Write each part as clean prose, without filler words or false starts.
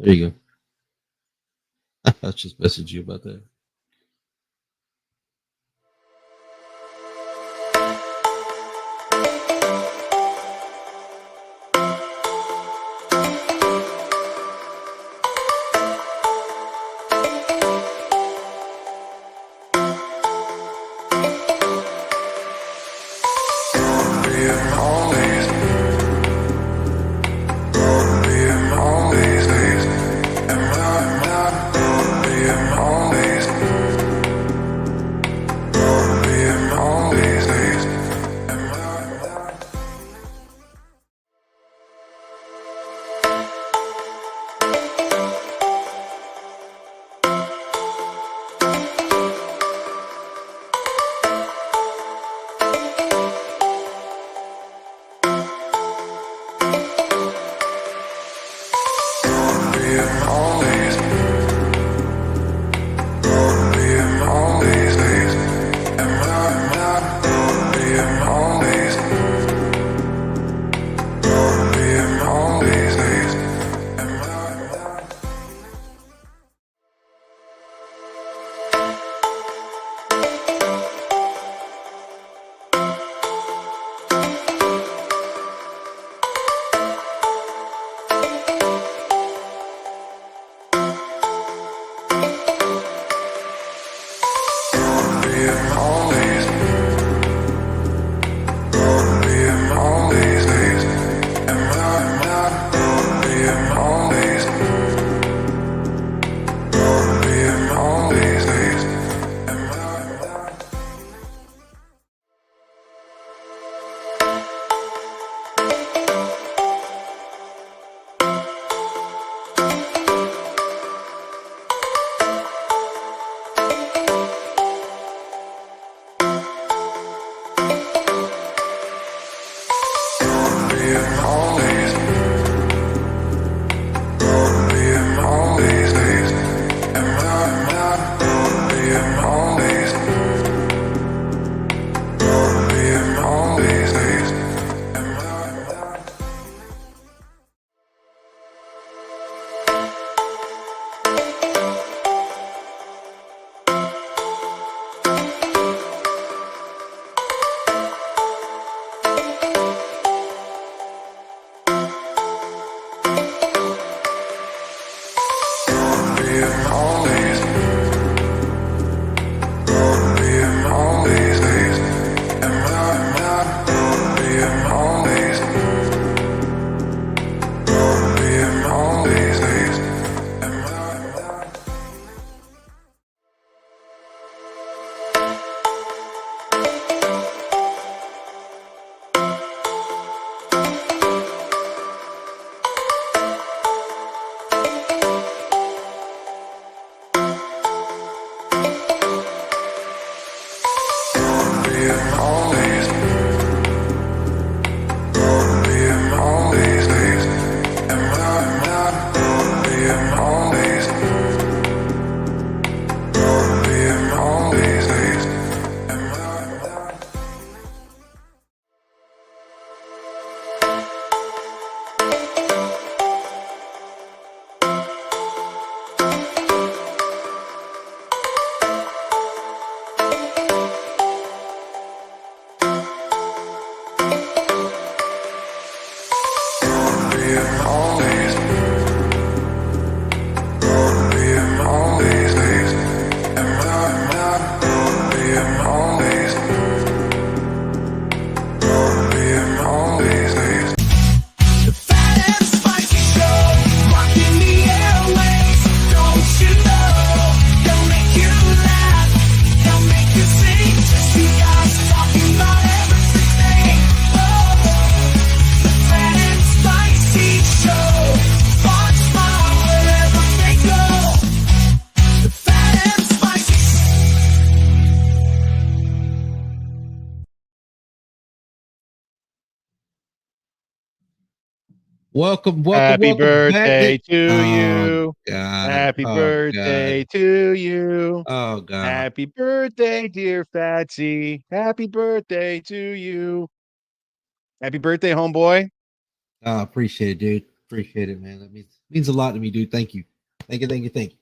There you go. I just messaged you about that. Welcome Happy back. birthday to Oh you. God. Happy Oh birthday God. to you. Oh God. Happy birthday, dear Fatsy. Happy birthday to you. Happy birthday, homeboy. Oh, appreciate it, dude. Appreciate it, man. That means a lot to me, dude. Thank you. Thank you. Thank you. Thank you.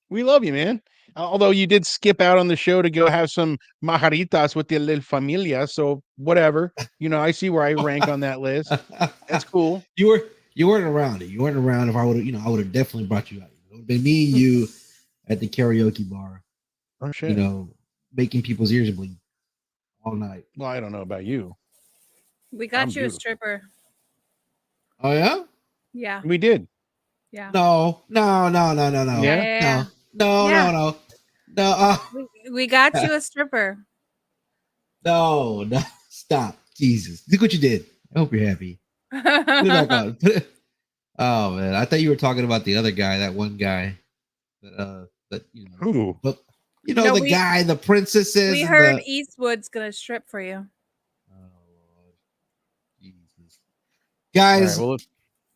We love you, man. Although you did skip out on the show to go have some majaritas with your little familia, so whatever. I see where I rank on that list. That's cool. You weren't around it. You weren't around. If I would have, I would have definitely brought you out. It would have been me and you at the karaoke bar. Oh shit. Making people's ears bleed all night. Well, I don't know about you. We got I'm you beautiful. a stripper. Oh yeah? Yeah. We did. Yeah. No. Yeah. No. We got you a stripper. No. Stop. Jesus. Look what you did. I hope you're happy. Put it back on. Oh man. I thought you were talking about the other guy, that one guy. Who? But No, the guy, the princesses. We heard Eastwood's gonna strip for you. Oh, Jesus. Guys, All right, well,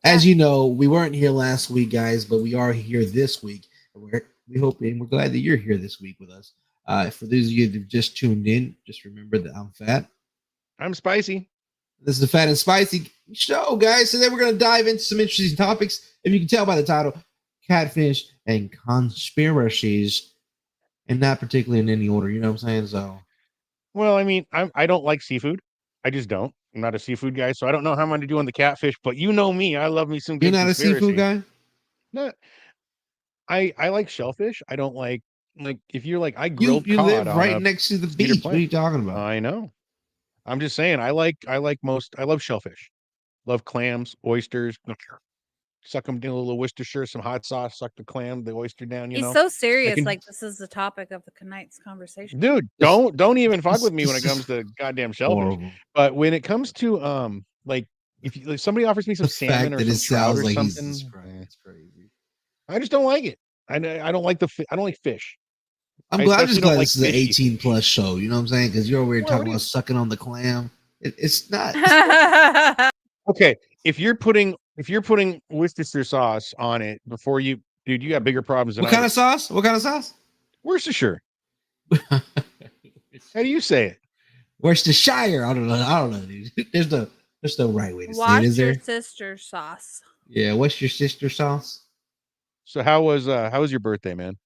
as you know, we weren't here last week, guys, but we are here this week. We hope and we're glad that you're here this week with us. For those of you that have just tuned in, just remember that I'm Phat. I'm Spciy. This is the Phat and Spciy show, guys. Today we're going to dive into some interesting topics. If you can tell by the title, catfish and conspiracies, and not particularly in any order. You know what I'm saying? So, well, I mean, I don't like seafood. I just don't. I'm not a seafood guy, so I don't know how I'm going to do on the catfish. But you know me, I love me some good. You're not conspiracy. a seafood guy? No, I like shellfish. I don't like if you're like I grilled you cod live on right a next to the cedar beach. What are you talking about? I know. I'm just saying. I love shellfish. Love clams, oysters. Suck them down a little Worcestershire, some hot sauce. Suck the clam, the oyster down. He's so serious, like this is the topic of the tonight's conversation. Dude, don't even fuck with me when it comes to goddamn shellfish. Horrible. But when it comes to like if somebody offers me some salmon or some trout or something, it's crazy. I just don't like it. I don't like I don't like fish. I'm just glad this is an 18 plus show. You know what I'm saying? Because you're over here talking about sucking on the clam. It's not. Okay, if you're putting Worcestershire sauce on it before you, dude, you got bigger problems than What kind of sauce? What kind of sauce? Worcestershire. How do you say it? Worcestershire. I don't know, dude. There's no right way to say it, is there? Watch your sister sauce. Yeah, what's your sister sauce? So how was your birthday, man?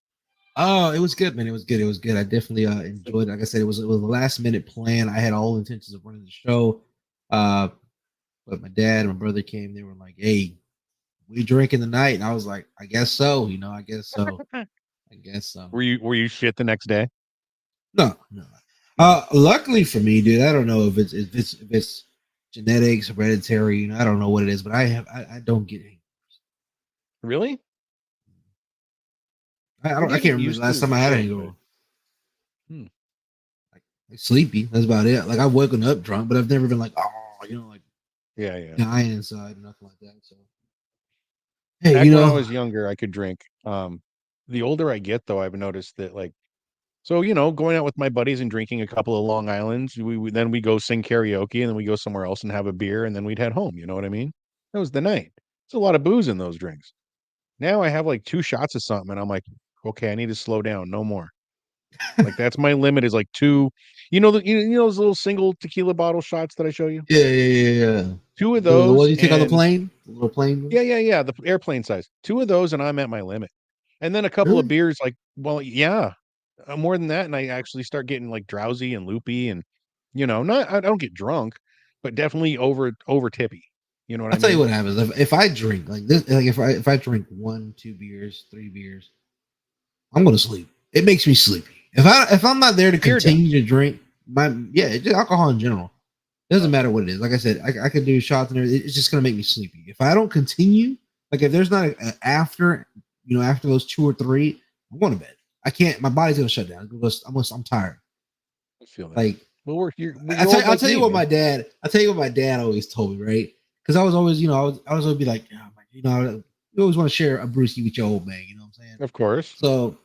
Oh, it was good, man. It was good. I definitely enjoyed it. Like I said, it was a last minute plan. I had all intentions of running the show. But my dad and my brother came. They were like, "Hey, we drinking tonight?" And I was like, "I guess so." I guess so. I guess so. Were you shit the next day? No. Luckily for me, dude, I don't know if it's genetics, hereditary. I don't know what it is, but I don't get hangovers. Really? I can't remember the last time I had a hangover. Like sleepy. That's about it. Like I've woken up drunk, but I've never been like, dying inside, nothing like that. So, hey, back when I was younger, I could drink. The older I get, though, I've noticed that going out with my buddies and drinking a couple of Long Islands, then we go sing karaoke, and then we go somewhere else and have a beer, and then we'd head home. You know what I mean? That was the night. There's a lot of booze in those drinks. Now I have like 2 shots of something, and I'm like, okay, I need to slow down. No more. Like that's my limit is like 2. You know those little single tequila bottle shots that I show you? Yeah. 2 of those. What do you take on the plane? The little plane? Yeah. The airplane size. 2 of those, and I'm at my limit. And then a couple of beers, more than that, and I actually start getting like drowsy and loopy, and I don't get drunk, but definitely over tippy. You know what I mean? I'll tell you what happens if I drink like this. Like if I drink 1, 2 beers, 3 beers, I'm gonna sleep. It makes me sleepy. If I'm not there to continue to drink, just alcohol in general. It doesn't matter what it is. Like I said, I could do shots and everything. It's just gonna make me sleepy. If I don't continue, like if there's not after those 2 or 3, I'm going to bed. I can't. My body's gonna shut down. I'm tired. I feel that. Like, well, I'll tell you what my dad always told me, right? Because I was always, I was always be like, you always want to share a brewski with your old man. You know what I'm saying? Of course. So,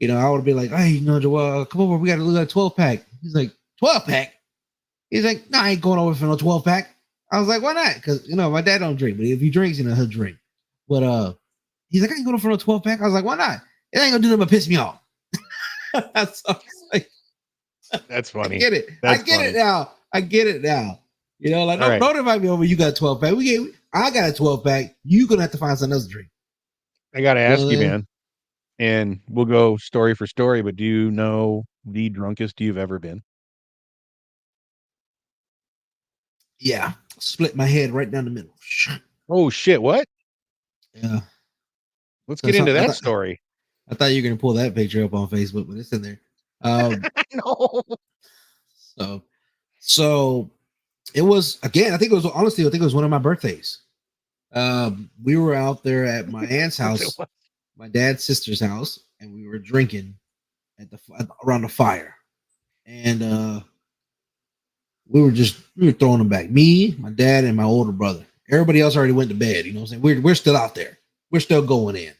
I would be like, hey, Joel, come over. We got to look at a 12-pack. He's like, 12-pack? He's like, no, I ain't going over for no 12-pack. I was like, why not? Because, my dad don't drink, but if he drinks, he'll drink. But he's like, I ain't going over for no 12-pack. I was like, why not? It ain't going to do nothing but piss me off. So like, that's funny. I get it. I get it now. Don't invite me over. You got 12-pack. I got a 12 pack. You're gonna have to find something else to drink. I got to You know ask what you, I mean? man, and we'll go story for story, but do you know the drunkest you've ever been? Yeah, split my head right down the middle. Oh, shit. What? Yeah. Let's So, get into that thought story. I thought you were gonna pull that picture up on Facebook, but it's in there. No. So so it was again. I think it was honestly. I think it was one of my birthdays. We were out there at my aunt's house, my dad's sister's house, and we were drinking around the fire, and we were throwing them back. Me, my dad, and my older brother. Everybody else already went to bed. You know what I'm saying? We're still out there. We're still going in.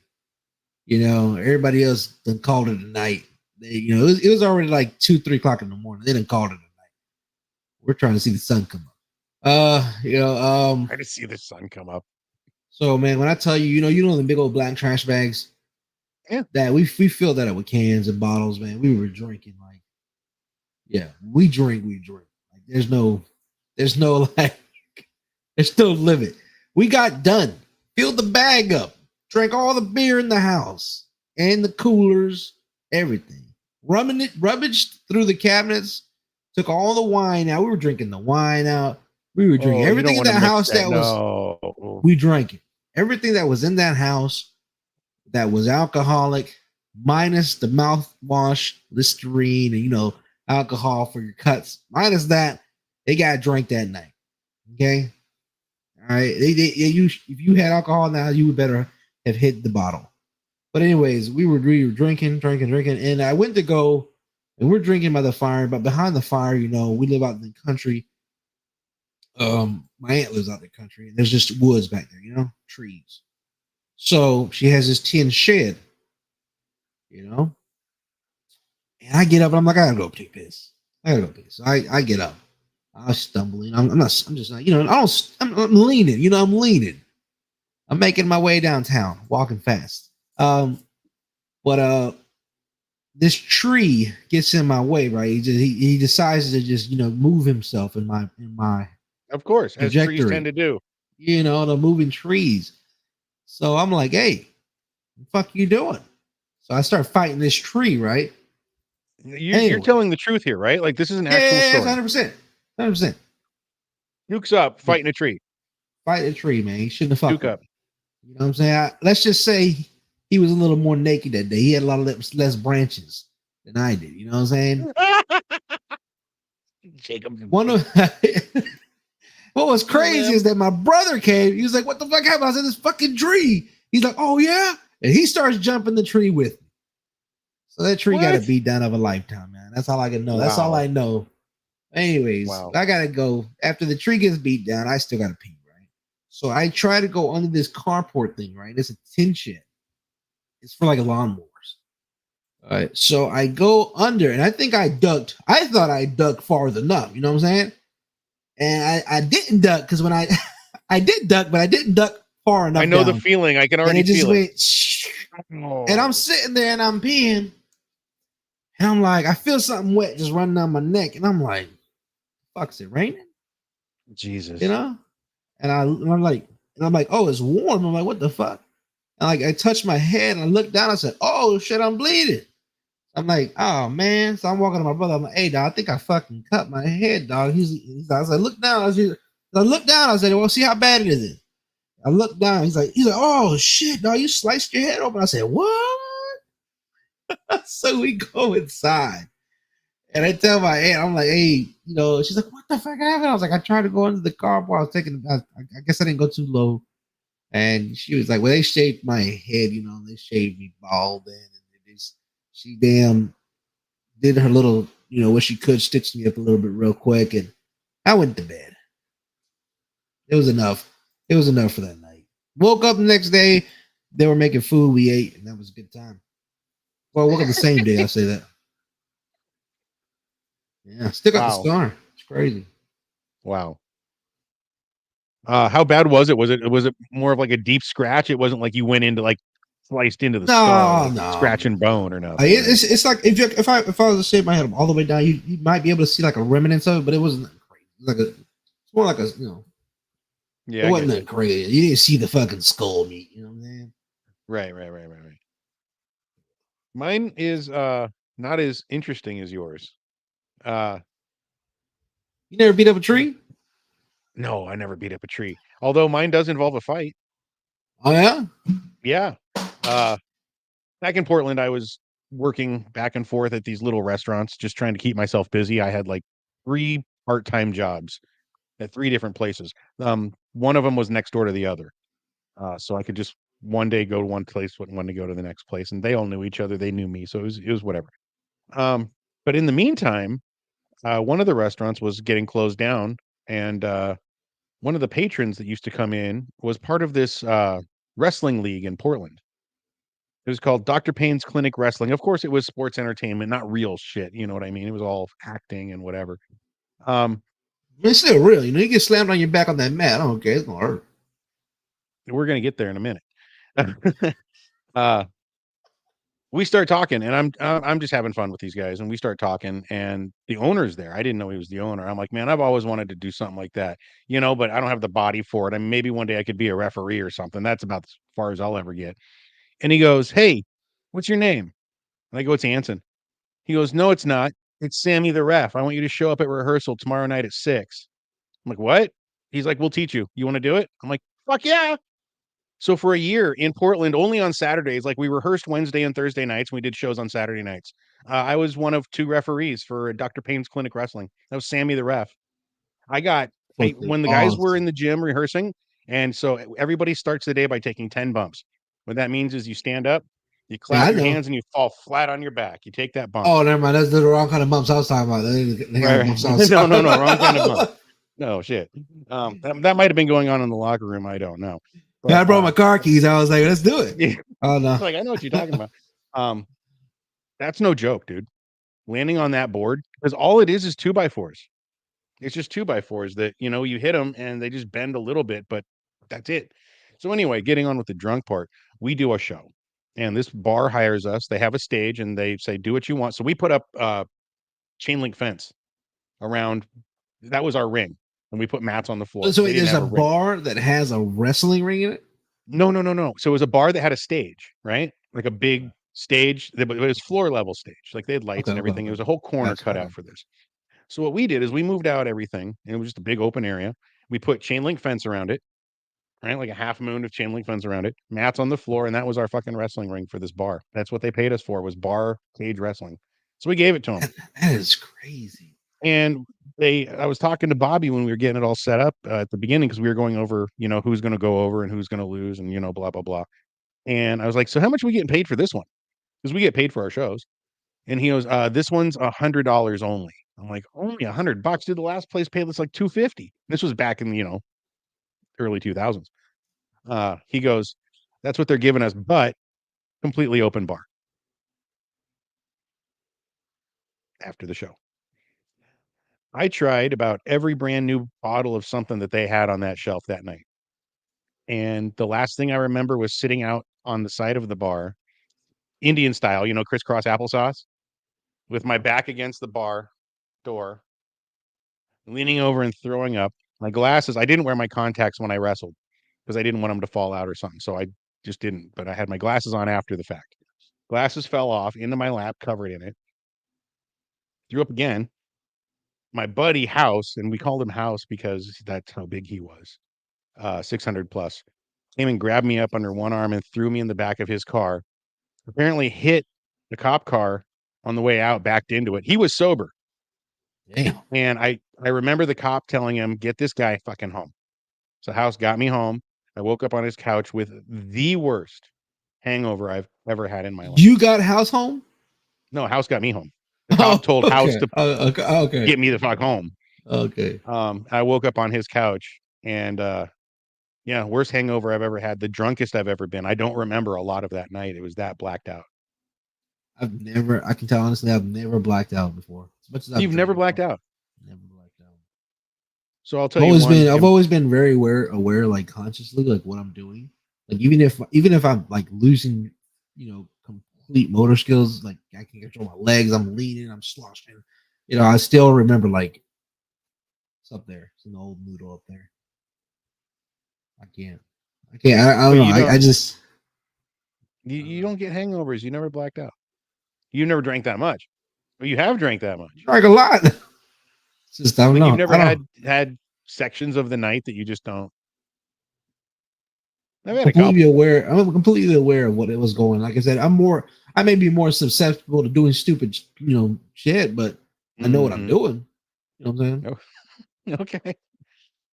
You know, everybody else done called it a night. It was already like 2-3 o'clock in the morning. They didn't call it a night. We're trying to see the sun come up. I just see the sun come up. So man, when I tell you, you know the big old black trash bags, Yeah. that we filled that up with cans and bottles, man. We were drinking like, yeah, we drink. Like there's no like, there's no limit. We got done, filled the bag up, drank all the beer in the house and the coolers, everything. Rummaged through the cabinets, took all the wine out. We were drinking the wine out. We were drinking everything in that house we drank it. Everything that was in that house that was alcoholic, minus the mouthwash, Listerine, and alcohol for your cuts. Minus that, they got drank that night. Okay. All right. If you had alcohol now, you would better have hit the bottle. But anyways, we were drinking, and I went to go, and we're drinking by the fire. But behind the fire, we live out in the country. My aunt lives out in the country, and there's just woods back there, trees. So she has this tin shed, and I get up and I'm like, I gotta go take piss. So I get up. I'm stumbling. I'm just like, I'm leaning, I'm leaning. I'm making my way downtown, walking fast. But this tree gets in my way, right? He decides to just, move himself in my Of course, as trees tend to do. The moving trees. So I'm like, hey, what the fuck you doing? So I start fighting this tree, right? You're telling the truth here, right? Like this is an actual story. 100%. Nukes up, fighting a tree. Fight a tree, man. He shouldn't have fucked Nuke up. You know what I'm saying? Let's just say he was a little more naked that day. He had a lot of less branches than I did. You know what I'm saying? Jacob. What was crazy is that my brother came. He was like, what the fuck happened? I was in this fucking tree. He's like, oh, yeah? And he starts jumping the tree with me. So that tree got a beat down of a lifetime, man. That's all I can know. Wow. That's all I know. Anyways, I got to go. After the tree gets beat down, I still got to pee, right? So I try to go under this carport thing, right? It's a tin shed. It's for like lawnmowers. All right. So I go under, and I think I ducked. I thought I ducked farther enough. You know what I'm saying? And I didn't duck because when I did duck, but I didn't duck far enough. I know the feeling. I can already feel it. And I'm sitting there and I'm peeing. And I'm like, I feel something wet just running down my neck. And I'm like, fuck's it raining? Jesus. And I'm like, oh, it's warm. I'm like, what the fuck? And like I touched my head and I looked down. I said, oh shit, I'm bleeding. I'm like, oh man. So I'm walking to my brother. I'm like, hey dog, I think I fucking cut my head, dog. I was like, look down. I said, well, see how bad it is. I looked down. He's like, oh shit, dog, you sliced your head open. I said, what? So we go inside. And I tell my aunt, I'm like, hey, she's like, what the fuck happened? I was like, I tried to go into the car while I was taking I guess I didn't go too low. And she was like, well, they shaved my head, they shaved me bald then. And she damn did her little, what she could, stitched me up a little bit real quick. And I went to bed. It was enough. It was enough for that night. Woke up the next day. They were making food. We ate, and that was a good time. Well, I woke up the same day. I say that. Yeah, still got the scar. It's crazy. Wow. How bad was it? Was it more of like a deep scratch? It wasn't like you went into like sliced into the skull, scratch and bone or nothing. It's like if I was to shave my head all the way down, you might be able to see like a remnants of it, but it wasn't crazy. It's more like a Yeah, It I wasn't get you. that crazy. You didn't see the fucking skull meat. You know what I'm saying? Right. Mine is not as interesting as yours. Uh You never beat up a tree? no, I never beat up a tree. Although mine does involve a fight. Oh yeah. Yeah. Uh back in Portland, I was working back and forth at these little restaurants, just trying to keep myself busy. I had like 3 part-time jobs at 3 different places. One of them was next door to the other. So I could just one day go to one place, one to go to the next place, and they all knew each other. They knew me, so it was whatever. But in the meantime, one of the restaurants was getting closed down, and one of the patrons that used to come in was part of this wrestling league in Portland. It was called Dr. Payne's Clinic Wrestling. Of course, it was sports entertainment, not real shit. You know what I mean? It was all acting and whatever. Um, It's still real. You know, you get slammed on your back on that mat. I don't care. It's gonna hurt. we're gonna get there in a minute. uh, we start talking, and I'm just having fun with these guys, and we start talking, and the owner's there. I didn't know he was the owner. I'm like, man, I've always wanted to do something like that, but I don't have the body for it. I mean, maybe one day I could be a referee or something. That's about as far as I'll ever get. And he goes, "Hey, what's your name?" And I go, "It's Anson." He goes, "No, it's not. It's Sammy the ref. I want you to show up at rehearsal tomorrow night at 6." I'm like, "What?" He's like, "We'll teach you. You want to do it?" I'm like, "Fuck yeah." So for a year in Portland, only on Saturdays, like we rehearsed Wednesday and Thursday nights, and we did shows on Saturday nights. I was one of 2 referees for Dr. Payne's Clinic Wrestling. That was Sammy the ref. Fucking When the guys were awesome. in the gym rehearsing, and so everybody starts the day by taking 10 bumps. What that means is you stand up, you Yeah, clap I your know. hands, and you fall flat on your back. You take that bump. Oh, never mind. That's the wrong kind of bumps I was talking about. They got Right. bumps No, outside. no, no, wrong kind of bump. No shit. That might have been going on in the locker room. I don't know. Yeah, I But brought my car keys. I was like, let's do it. yeah, Oh no. like I know what you're talking about. Um, that's no joke, dude. Landing on that board, because all it is 2x4s. It's just 2x4s that you hit them and they just bend a little bit, but that's it. So anyway, getting on with the drunk part, we do a show, and this bar hires us. They have a stage and they say, "Do what you want." So we put up chain link fence around. That was our ring, and we put mats on the floor. So They wait, didn't there's have a a ring. bar that has a wrestling ring in it. No, no, no, no. So it was a bar that had a stage, right? Like a big stage, but it was floor level stage. Like they had lights Okay, and okay, everything. It okay. was a whole corner Gotcha. cut Okay. out for this. So what we did is we moved out everything, and it was just a big open area. We put chain link fence around it, right? Like a half moon of chain link fence around it, mats on the floor, and that was our fucking wrestling ring for this bar. That's what they paid us for, was bar cage wrestling. So we gave it to them. That is crazy. And I was talking to Bobby when we were getting it all set up at the beginning, because we were going over, who's going to go over and who's going to lose, and blah blah blah. And I was like, "So how much are we getting paid for this one?" Because we get paid for our shows. And he goes, "This one's $100 only." I'm like, "Only $100, dude? The last place paid us like 250." This was back in early 2000s. He goes, "That's what they're giving us, but completely open bar after the show." I tried about every brand new bottle of something that they had on that shelf that night. And the last thing I remember was sitting out on the side of the bar, Indian style, crisscross applesauce, with my back against the bar door, leaning over and throwing up. My glasses, I didn't wear my contacts when I wrestled because I didn't want them to fall out or something. So I just didn't, but I had my glasses on after the fact. Glasses fell off into my lap, covered in it. Threw up again. My buddy House, and we called him House because that's how big he was, 600 plus, came and grabbed me up under one arm and threw me in the back of his car. Apparently hit the cop car on the way out, backed into it. He was sober. Damn. And I remember the cop telling him, "Get this guy fucking home." So House got me home. I woke up on his couch with the worst hangover I've ever had in my life. You got house home? No, House got me home. The cop Oh, told House okay. to Okay. Okay. get me the fuck home. Okay. I woke up on his couch, and yeah, worst hangover I've ever had, the drunkest I've ever been. I don't remember a lot of that night. It was that blacked out. I can tell honestly, I've never blacked out before. As much as I've You've never drank, blacked out. never blacked out. So I'll tell you one. I've always been very aware, like consciously, like what I'm doing. Like even if I'm like losing, complete motor skills, like I can control my legs, I'm leaning, I'm sloshing. I still remember like it's up there. It's an old noodle up there. I can't. I don't But know. you I don't just you don't get hangovers. You never blacked out. You never drank that much. But you have drank that much. drank a lot. It's just I don't Like you've know. never I don't had sections of the night that you just don't. I've had a completely couple. aware. I'm completely aware of what it was going. Like I said, I may be more susceptible to doing stupid, shit, but I know what I'm Mhm. doing. You know what I'm saying? Okay.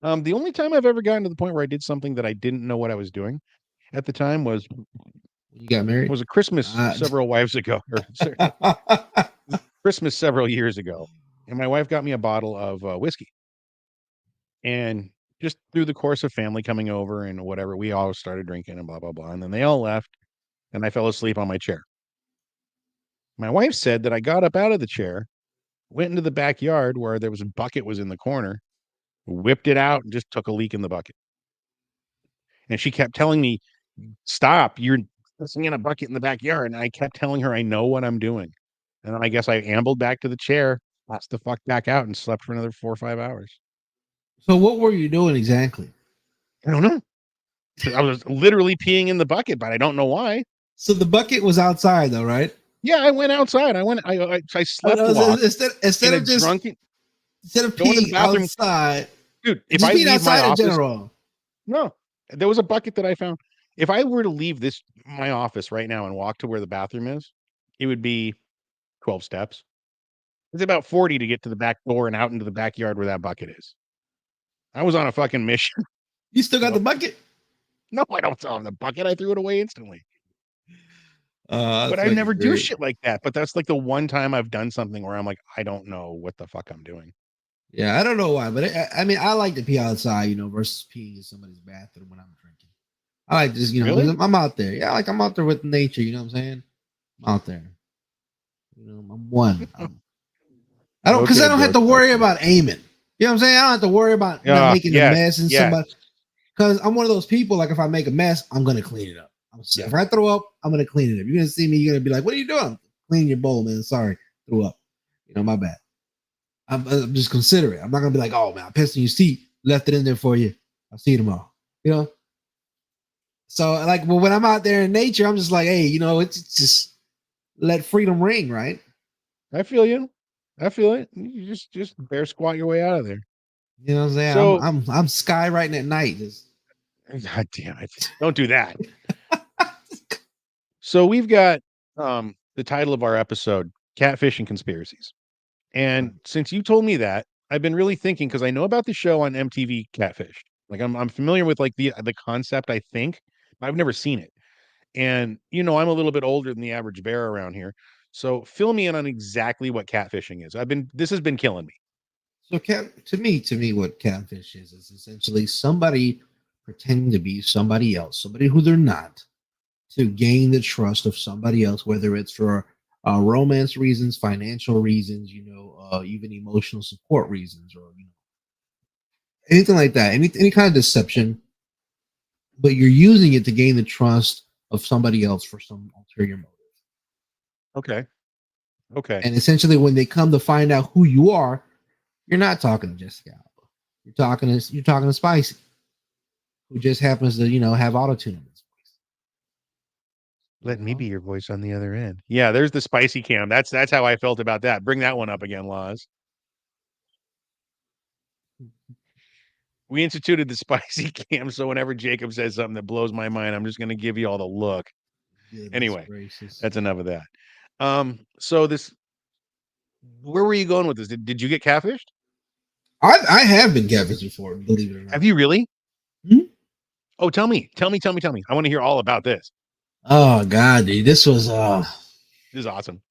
The only time I've ever gotten to the point where I did something that I didn't know what I was doing at the time was When you got married. a Christmas Uh, several wives ago, or Christmas several years ago, and my wife got me a bottle of whiskey. And just through the course of family coming over and whatever, we all started drinking and blah blah blah, and then they all left, and I fell asleep on my chair. My wife said that I got up out of the chair, went into the backyard where there was a bucket was in the corner, whipped it out, and just took a leak in the bucket. And she kept telling me, "Stop! You're pissing in a bucket in the backyard." And I kept telling her I know what I'm doing. And then I guess I ambled back to the chair, passed the fuck back out, and slept for another 4 or 5 hours. so what were you doing exactly? I don't know. I was literally peeing in the bucket, but I don't know why. So the bucket was outside, though, right? Yeah, I went outside. I Oh, slept no, walk instead in a of just drunken going to the peeing bathroom. outside, Dude, if just I being leave my outside in office, general. no, there was a bucket that I found. If I were to leave my office right now and walk to where the bathroom is, it would be 12 steps. It's about 40 to get to the back door and out into the backyard where that bucket is. I was on a fucking mission. You still got So, the bucket? no, I don't still have the bucket. I threw it away instantly. But That's I never fucking do great. shit like that. But that's like the one time I've done something where I'm like, I don't know what the fuck I'm doing. Yeah, I don't know why, but I mean, I like to pee outside, versus peeing in somebody's bathroom when I'm drinking. I like just, because Really? I'm out there. Yeah, like I'm out there with nature. You know what I'm saying? I'm out there. I'm one. I don't, because I Okay, don't have bro. to worry Gotcha. about aiming. You know what I'm saying? I don't have to worry about Yeah. making a Yes. mess in Yes. somebody. Because I'm one of those people. Like if I make a mess, I'm gonna clean it up. Yeah. If I throw up, I'm gonna clean it up. You're gonna see me. You're gonna be like, "What are you doing? Clean your bowl, man. Sorry, threw up. My bad." I'm just considerate. I'm not gonna be like, "Oh man, I pissed in your seat, left it in there for you. I'll see you tomorrow." So like, well, when I'm out there in nature, I'm just like, "Hey, it's just let freedom ring, right?" I feel you. I feel it. You just bear squat your way out of there. You know what I'm saying? So, I'm skywriting at night. Just God damn it. Don't do that. So we've got the title of our episode, Catfish and Conspiracies. And since you told me that, I've been really thinking because I know about the show on MTV Catfish. Like I'm familiar with like the concept, I think, but I've never seen it. And I'm a little bit older than the average bear around here. So fill me in on exactly what catfishing is. This has been killing me. So, to me, what catfish is essentially somebody pretending to be somebody else, somebody who they're not, to gain the trust of somebody else, whether it's for romance reasons, financial reasons, even emotional support reasons, or anything like that, any kind of deception. But you're using it to gain the trust of somebody else for some ulterior motive. Okay. Okay. And essentially, when they come to find out who you are, you're not talking to Jessica Alba. You're talking to Spciy, who just happens to have auto tune in his voice. Let me be your voice on the other end. Yeah, there's the spicy cam. That's how I felt about that. Bring that one up again, Laws. We instituted the spicy cam, so whenever Jacob says something that blows my mind, I'm just going to give you all the look. Goodness Anyway, gracious. that's enough of that. So where were you going with this? Did you get catfished? I have been catfished before, believe it or not. Have you really? Hmm? Oh, tell me. I want to hear all about this. Oh god, dude, this was This is awesome.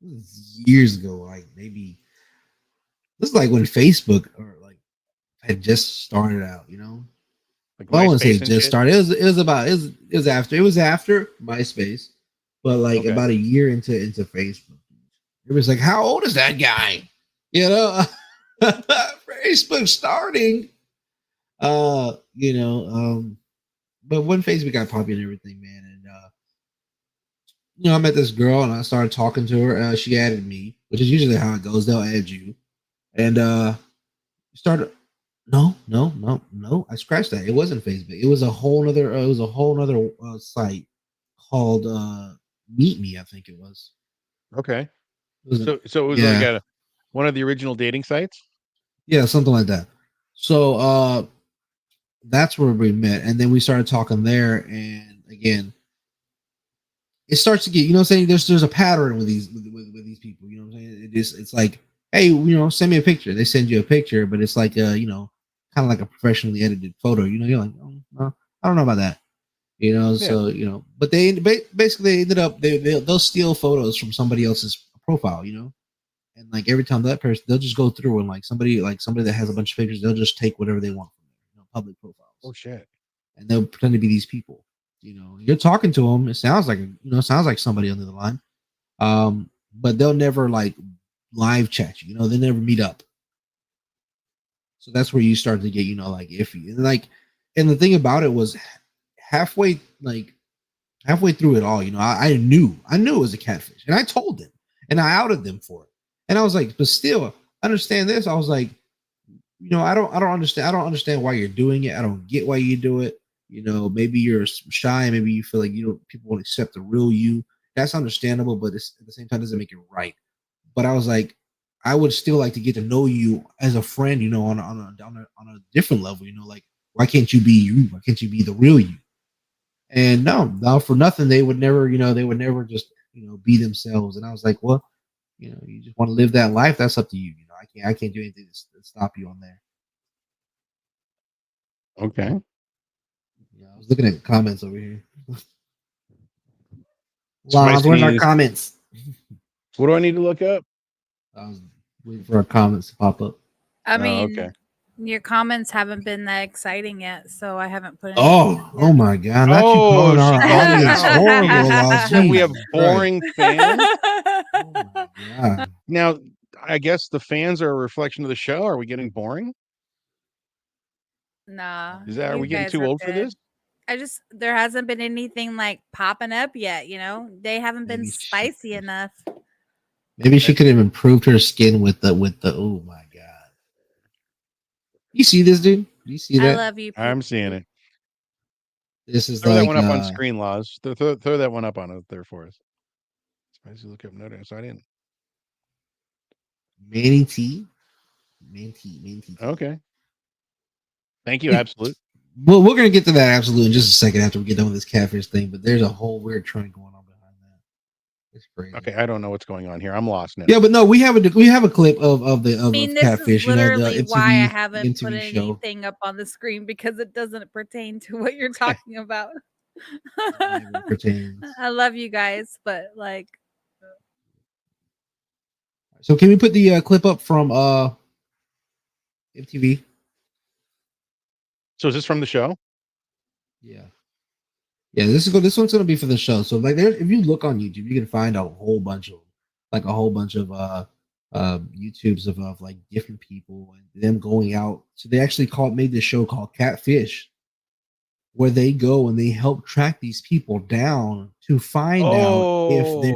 years ago, like maybe this is like when Facebook or like had just started out, Like Well, I wouldn't say MySpace it and just shit. started. It was after MySpace, but like Okay. about a year into Facebook. It was like, how old is that guy? Facebook starting. But when Facebook got popular and everything, man, and I met this girl and I started talking to her. She added me, which is usually how it goes. They'll add you, and started No. I scratched that. It wasn't Facebook. It was a whole other. It was a whole other site called Meet Me. I think it was. Okay. It was So it was like yeah, one of the original dating sites. yeah, something like that. So that's where we met, and then we started talking there. And again, it starts to get, you know what I'm saying, there's a pattern with these people, you know what I'm saying. It's like, hey, you know, send me a picture. They send you a picture, but it's like you know, kind of like a professionally edited photo, you know. You're like, oh, no, I don't know about that, you know. Yeah. So you know, but they basically ended up they'll steal photos from somebody else's profile, you know. And like every time that person, they'll just go through and like somebody that has a bunch of pictures, they'll just take whatever they want from there, you know, public Oh profiles, shit. and they'll pretend to be these people. You know, you're talking to them. It sounds like, you know, it sounds like somebody under the line. But they'll never like live chat you. You know, they never meet up. So that's where you start to get, you know, like iffy. And like, and the thing about it was halfway, like halfway through it all, you know, I knew it was a catfish, and I told them, and I outed them for it. And I was like, but still, understand this. I was like, you know, I don't understand. I don't understand why you're doing it. I don't get why you do it. You know, maybe you're shy. Maybe you feel like you don't. People won't accept the real you. That's understandable, but it's, at the same time, doesn't make it right. But I was like, I would still like to get to know you as a friend. You know, on a different level. You know, like why can't you be you? Why can't you be the real you? And no, for nothing, they would never. You know, they would never just, you know, be themselves. And I was like, well, you know, you just want to live that life. That's up to you. You know, I can't do anything to stop you on there. Okay. Yeah, I was looking at comments over here. Lons, where's our Spicy. comments? What do I need to look up? I was waiting for our comments to pop up. I Oh, mean, okay. your comments haven't been that exciting yet, so I haven't put anything. Oh my God! Not you calling she our called me audience out. horrible, Lons. Said we have Jesus Christ. boring fans. Oh my God! Now, I guess the fans are a reflection of the show. Are we getting boring? Nah, Are you we getting guys too are old for good. this? There hasn't been anything like popping up yet, you know? They haven't been spicy enough. Maybe she could have improved her skin with the. Oh my God! You see this, dude? You see I that? love you. I'm seeing it. This is Throw that like one up on screen, Laws. Throw that one up on it there for us. Spicy look up notice. I didn't. Manny T. Manny T. Okay. Thank you, Absolute. Well, we're gonna get to that absolute in just a second after we get done with this catfish thing. But there's a whole weird trend going on behind that. It's crazy. Okay, I don't know what's going on here. I'm lost now. Yeah, but no, we have a clip of this catfish. is literally you know, the MTV, why I haven't MTV put show. anything up on the screen, because it doesn't pertain to what you're talking about. Never pertains. I love you guys, but like, So can we put the clip up from MTV? So is this from the show? Yeah. Yeah, this one's gonna be for the show. So like, there, if you look on YouTube, you can find a whole bunch of YouTubes of like different people and them going out. So they actually made this show called Catfish, where they go and they help track these people down to find out if they're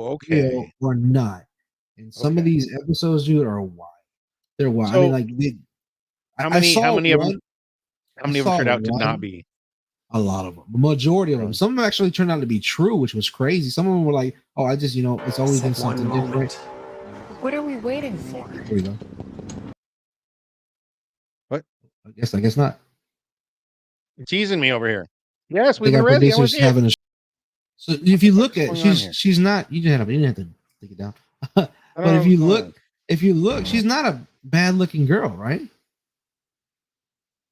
real or not. And some of these episodes, dude, are wild. They're wild. So, I mean, like how I saw many of them? one. How many of them turned out to not be? A lot of them, the majority of them. Some of them actually turned out to be true, which was crazy. Some of them were like, "Oh, I just, you know, it's always been something different." What are we waiting for? Here we go. What? I guess not. You're teasing me over here. Yes, I think we our were ready. producer's having a. So if you look at, going on here? she's not. You didn't have to take it down. But if you look, she's not a bad looking girl, right?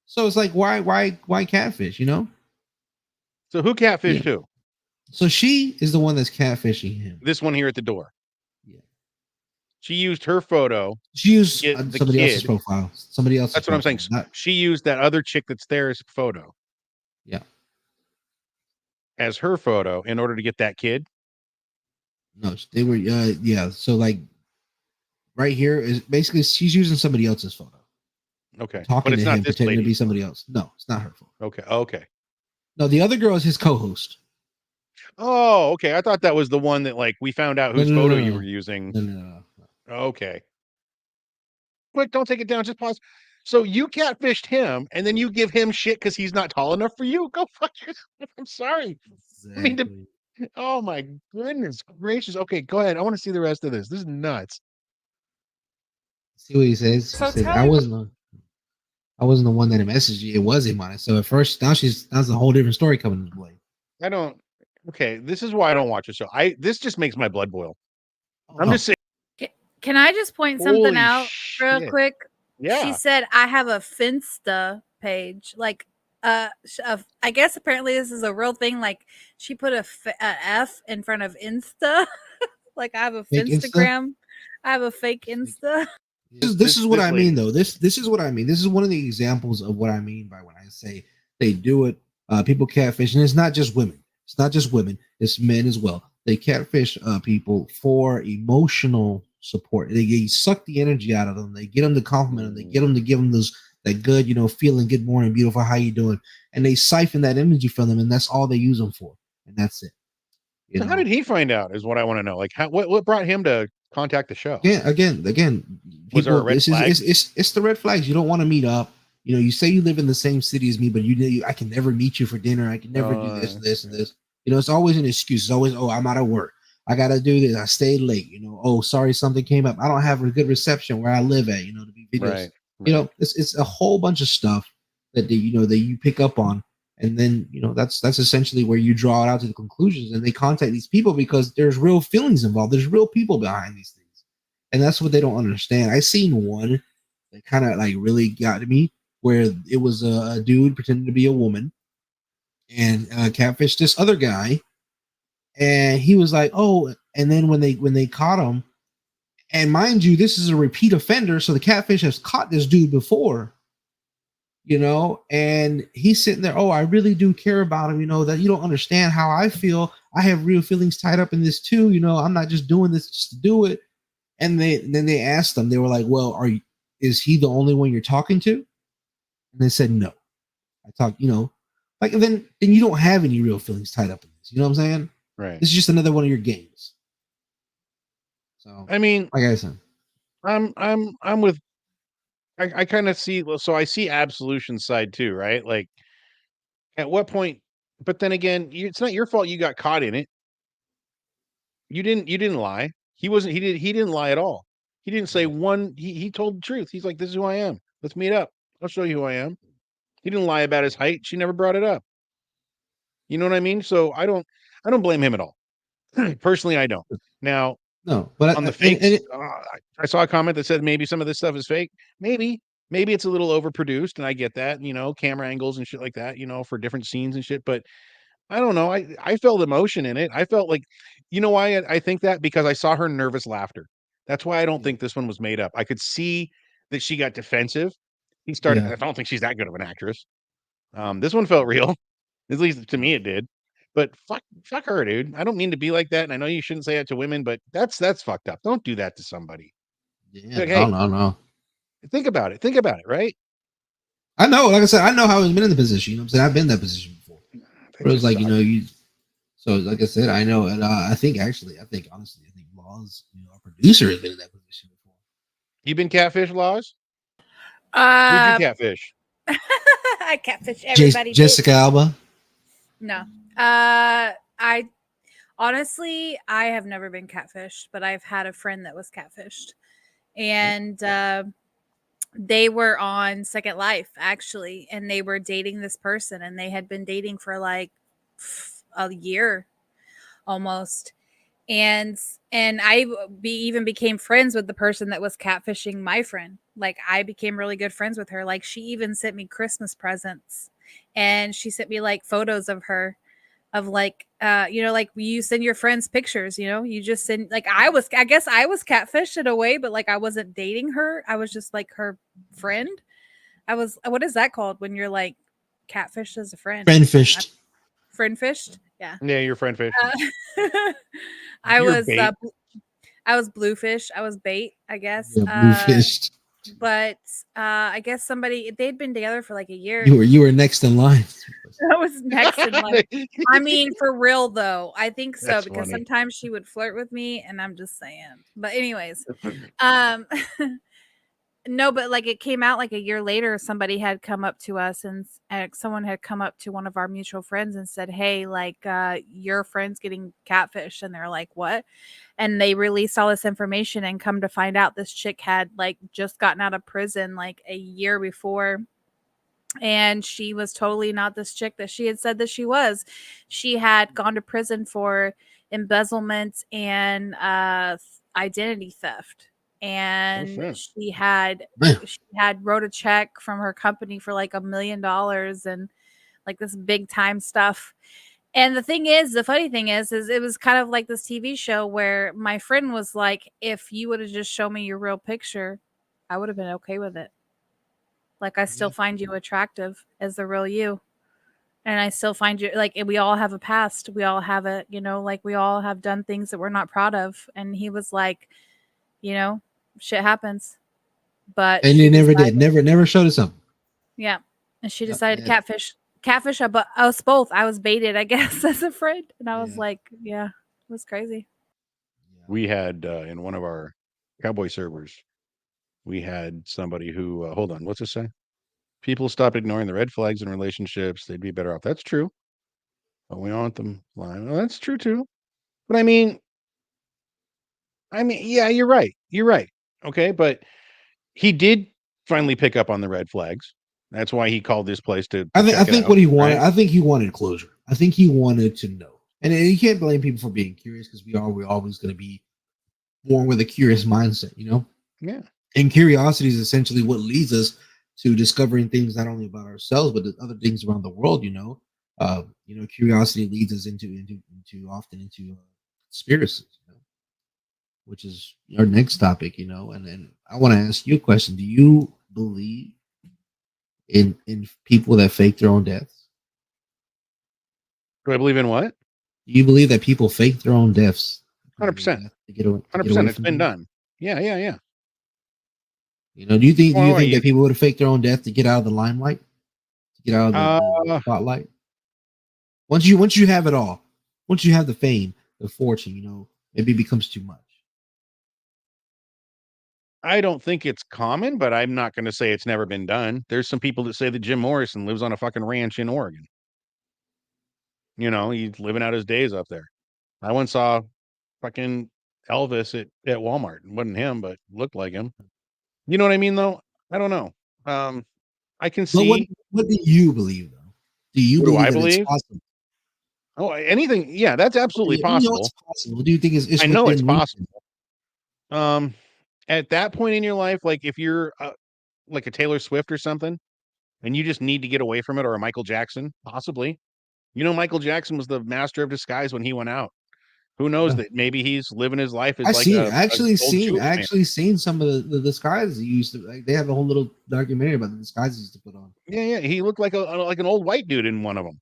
So it's like, why catfish? You know. So who catfished who? So she is the one that's catfishing him. This one here at the door. Yeah. She used her photo. She used to get the somebody kid. else's profile. Somebody else's. That's what I'm saying. She used that other chick that's there as photo. Yeah. As her photo in order to get that kid. No, they were. Yeah. So like, right here is basically she's using somebody else's photo. Okay. Talking but it's to not him, this pretending lady. to be somebody else. No, it's not her photo. Okay. Okay. No, the other girl is his co-host. Oh, okay. I thought that was the one that like we found out whose photo you were using. No. Okay. Quick, don't take it down. Just pause. So you catfished him, and then you give him shit because he's not tall enough for you? Go fuck yourself. I'm sorry. I mean, oh my goodness gracious. Okay, go ahead. I want to see the rest of this. This is nuts. See what he says. So He says, tell I me wasn't the one that messaged you. It was Imani. So at first, that's a whole different story coming into play. I don't. Okay, this is why I don't watch the show. This just makes my blood boil. I'm just saying. Can I just point something Holy out real shit. quick? Yeah. She said I have a Finsta page. Like, I guess apparently this is a real thing. Like, she put a F in front of Insta. Like, I have a Fake Insta? Finstagram. I have a fake Insta. This is what I lady. mean, though. This is what I mean. This is one of the examples of what I mean by when I say they do it. People catfish, and it's not just women. It's not just women. It's men as well. They catfish people for emotional support. They suck the energy out of them. They get them to compliment them. They get them to give them that good, feeling, good morning, beautiful, how you doing? And they siphon that energy from them, and that's all they use them for. And that's it. So how did he find out? Is what I want to know. Like, what brought him to contact the show? Again. Was there a red flag? It's the red flags. You don't want to meet up. You say you live in the same city as me, but I can never meet you for dinner. I can never do this, and this. It's always an excuse. It's always, oh, I'm out of work. I got to do this. I stayed late. Oh, sorry, something came up. I don't have a good reception where I live at, to be videos. Right. It's a whole bunch of stuff that that you pick up on. And then, that's essentially where you draw it out to the conclusions, and they contact these people because there's real feelings involved. There's real people behind these things. And that's what they don't understand. I seen one that kind of like really got to me, where it was a dude pretending to be a woman and catfished this other guy. And he was like, oh, and then when they caught him, and mind you, this is a repeat offender. So the catfish has caught this dude before. And he's sitting there, oh, I really do care about him, that you don't understand how I feel. I have real feelings tied up in this too. I'm not just doing this just to do it. And then they asked them, they were like, well, is he the only one you're talking to? And they said, no. I talk, then you don't have any real feelings tied up in this. You know what I'm saying? Right. This is just another one of your games. So, I mean, like I said, I'm with, I kind of see, so I see Absolution's side too, right? Like, at what point, but then again, it's not your fault you got caught in it. You didn't lie. He didn't lie at all. He didn't say he told the truth. He's like, this is who I am. Let's meet up. I'll show you who I am. He didn't lie about his height. She never brought it up. You know what I mean? So I don't blame him at all. Personally, I don't. Now, no, but on the fakes, I saw a comment that said maybe some of this stuff is fake. Maybe it's a little overproduced, and I get that, camera angles and shit like that, for different scenes and shit. But I don't know. I felt emotion in it. I felt like, why I think that? Because I saw her nervous laughter. That's why I don't think this one was made up. I could see that she got defensive. He started. I don't think she's that good of an actress. This one felt real. At least to me, it did. But fuck her, dude. I don't mean to be like that, and I know you shouldn't say that to women, but that's fucked up. Don't do that to somebody. Yeah, like, hey, no. Think about it, right? I know, like I said, I know how I've been in the position. I'm saying I've been in that position before. But it was like, so like I said, I know, and I think honestly, Laws, our producer has been in that position before. You been catfish, Laws? Who'd you catfish? I catfish everybody. Jessica Alba? No. I honestly, I have never been catfished, but I've had a friend that was catfished. And they were on Second Life, actually, and they were dating this person, and they had been dating for like a year almost. And I even became friends with the person that was catfishing my friend. Like, I became really good friends with her. Like, she even sent me Christmas presents, and she sent me like photos of her, of like, like you send your friends pictures, you just send, like, I guess I was catfished in a way, but like I wasn't dating her. I was just like her friend. What is that called when you're like catfished as a friend? Friend-fished. Yeah. Yeah, you're friend-fished. I was bluefish. I was bait, I guess. Yeah, bluefished. But I guess they'd been together for like a year. You were next in line. I was next in line. I mean, for real though, I think so. That's because funny. sometimes she would flirt with me, and I'm just saying. But anyways, No, but like it came out like a year later. Somebody had come up to us and someone had come up to one of our mutual friends and said, "Hey, like your friend's getting catfish," and they're like, "What?" And they released all this information, and come to find out, this chick had like just gotten out of prison like a year before, and she was totally not this chick that she had said that she was. She had gone to prison for embezzlement and identity theft, and shit. Man, she had wrote a check from her company for like $1 million and like this big time stuff. And the funny thing is it was kind of like this TV show where my friend was like, if you would have just shown me your real picture, I would have been okay with it. Like, I still yeah. find you attractive as the real you. And I still find you like, and we all have a past. We all have it, like we all have done things that we're not proud of. And he was like, you know, shit happens. But And she they never did. decided, Never showed us something. yeah. And she Yep. decided to catfish us both. I was baited, I guess, as a friend. And I was Yeah. like, yeah, it was crazy. We had in one of our cowboy servers, we had somebody who hold on, what's it say? People stop ignoring the red flags in relationships, they'd be better off. That's true. But we want them lying. Well, that's true too. But yeah, you're right. You're right. Okay, but he did finally pick up on the red flags. That's why he called this place to I check it think out. what he wanted. Right? I think he wanted closure. I think he wanted to know. And you can't blame people for being curious because we're always going to be born with a curious mindset, Yeah. And curiosity is essentially what leads us to discovering things not only about ourselves but the other things around the world. Curiosity leads us often into conspiracies, which is our next topic. And then I want to ask you a question: do you believe in people that fake their own deaths? Do I believe in what? Do you believe that people fake their own deaths? 100%. To get away, 100%. It's from been things? done. Yeah. Do you think Well, that people would have faked their own death to get out of the limelight, to get out of the uh, spotlight? Once you have it all, once you have the fame, the fortune, maybe it becomes too much. I don't think it's common, but I'm not going to say it's never been done. There's some people that say that Jim Morrison lives on a fucking ranch in Oregon. He's living out his days up there. I once saw fucking Elvis at Walmart. It wasn't him, but looked like him. You know what I mean, though? I don't know. I can But see. what do you believe though? Do you What do believe I that it's believe? possible? Oh, anything. Yeah, that's absolutely We know possible. it's possible. Do you think it's I know it's within reason? possible. At that point in your life, like if you're like a Taylor Swift or something, and you just need to get away from it, or a Michael Jackson, possibly. Michael Jackson was the master of disguise when he went out. Who knows Yeah. that maybe he's living his life as I like see. a old Jewish man. Actually seen some of the disguises he used to. Like, they have a whole little documentary about the disguises he used to put on. Yeah. He looked like like an old white dude in one of them,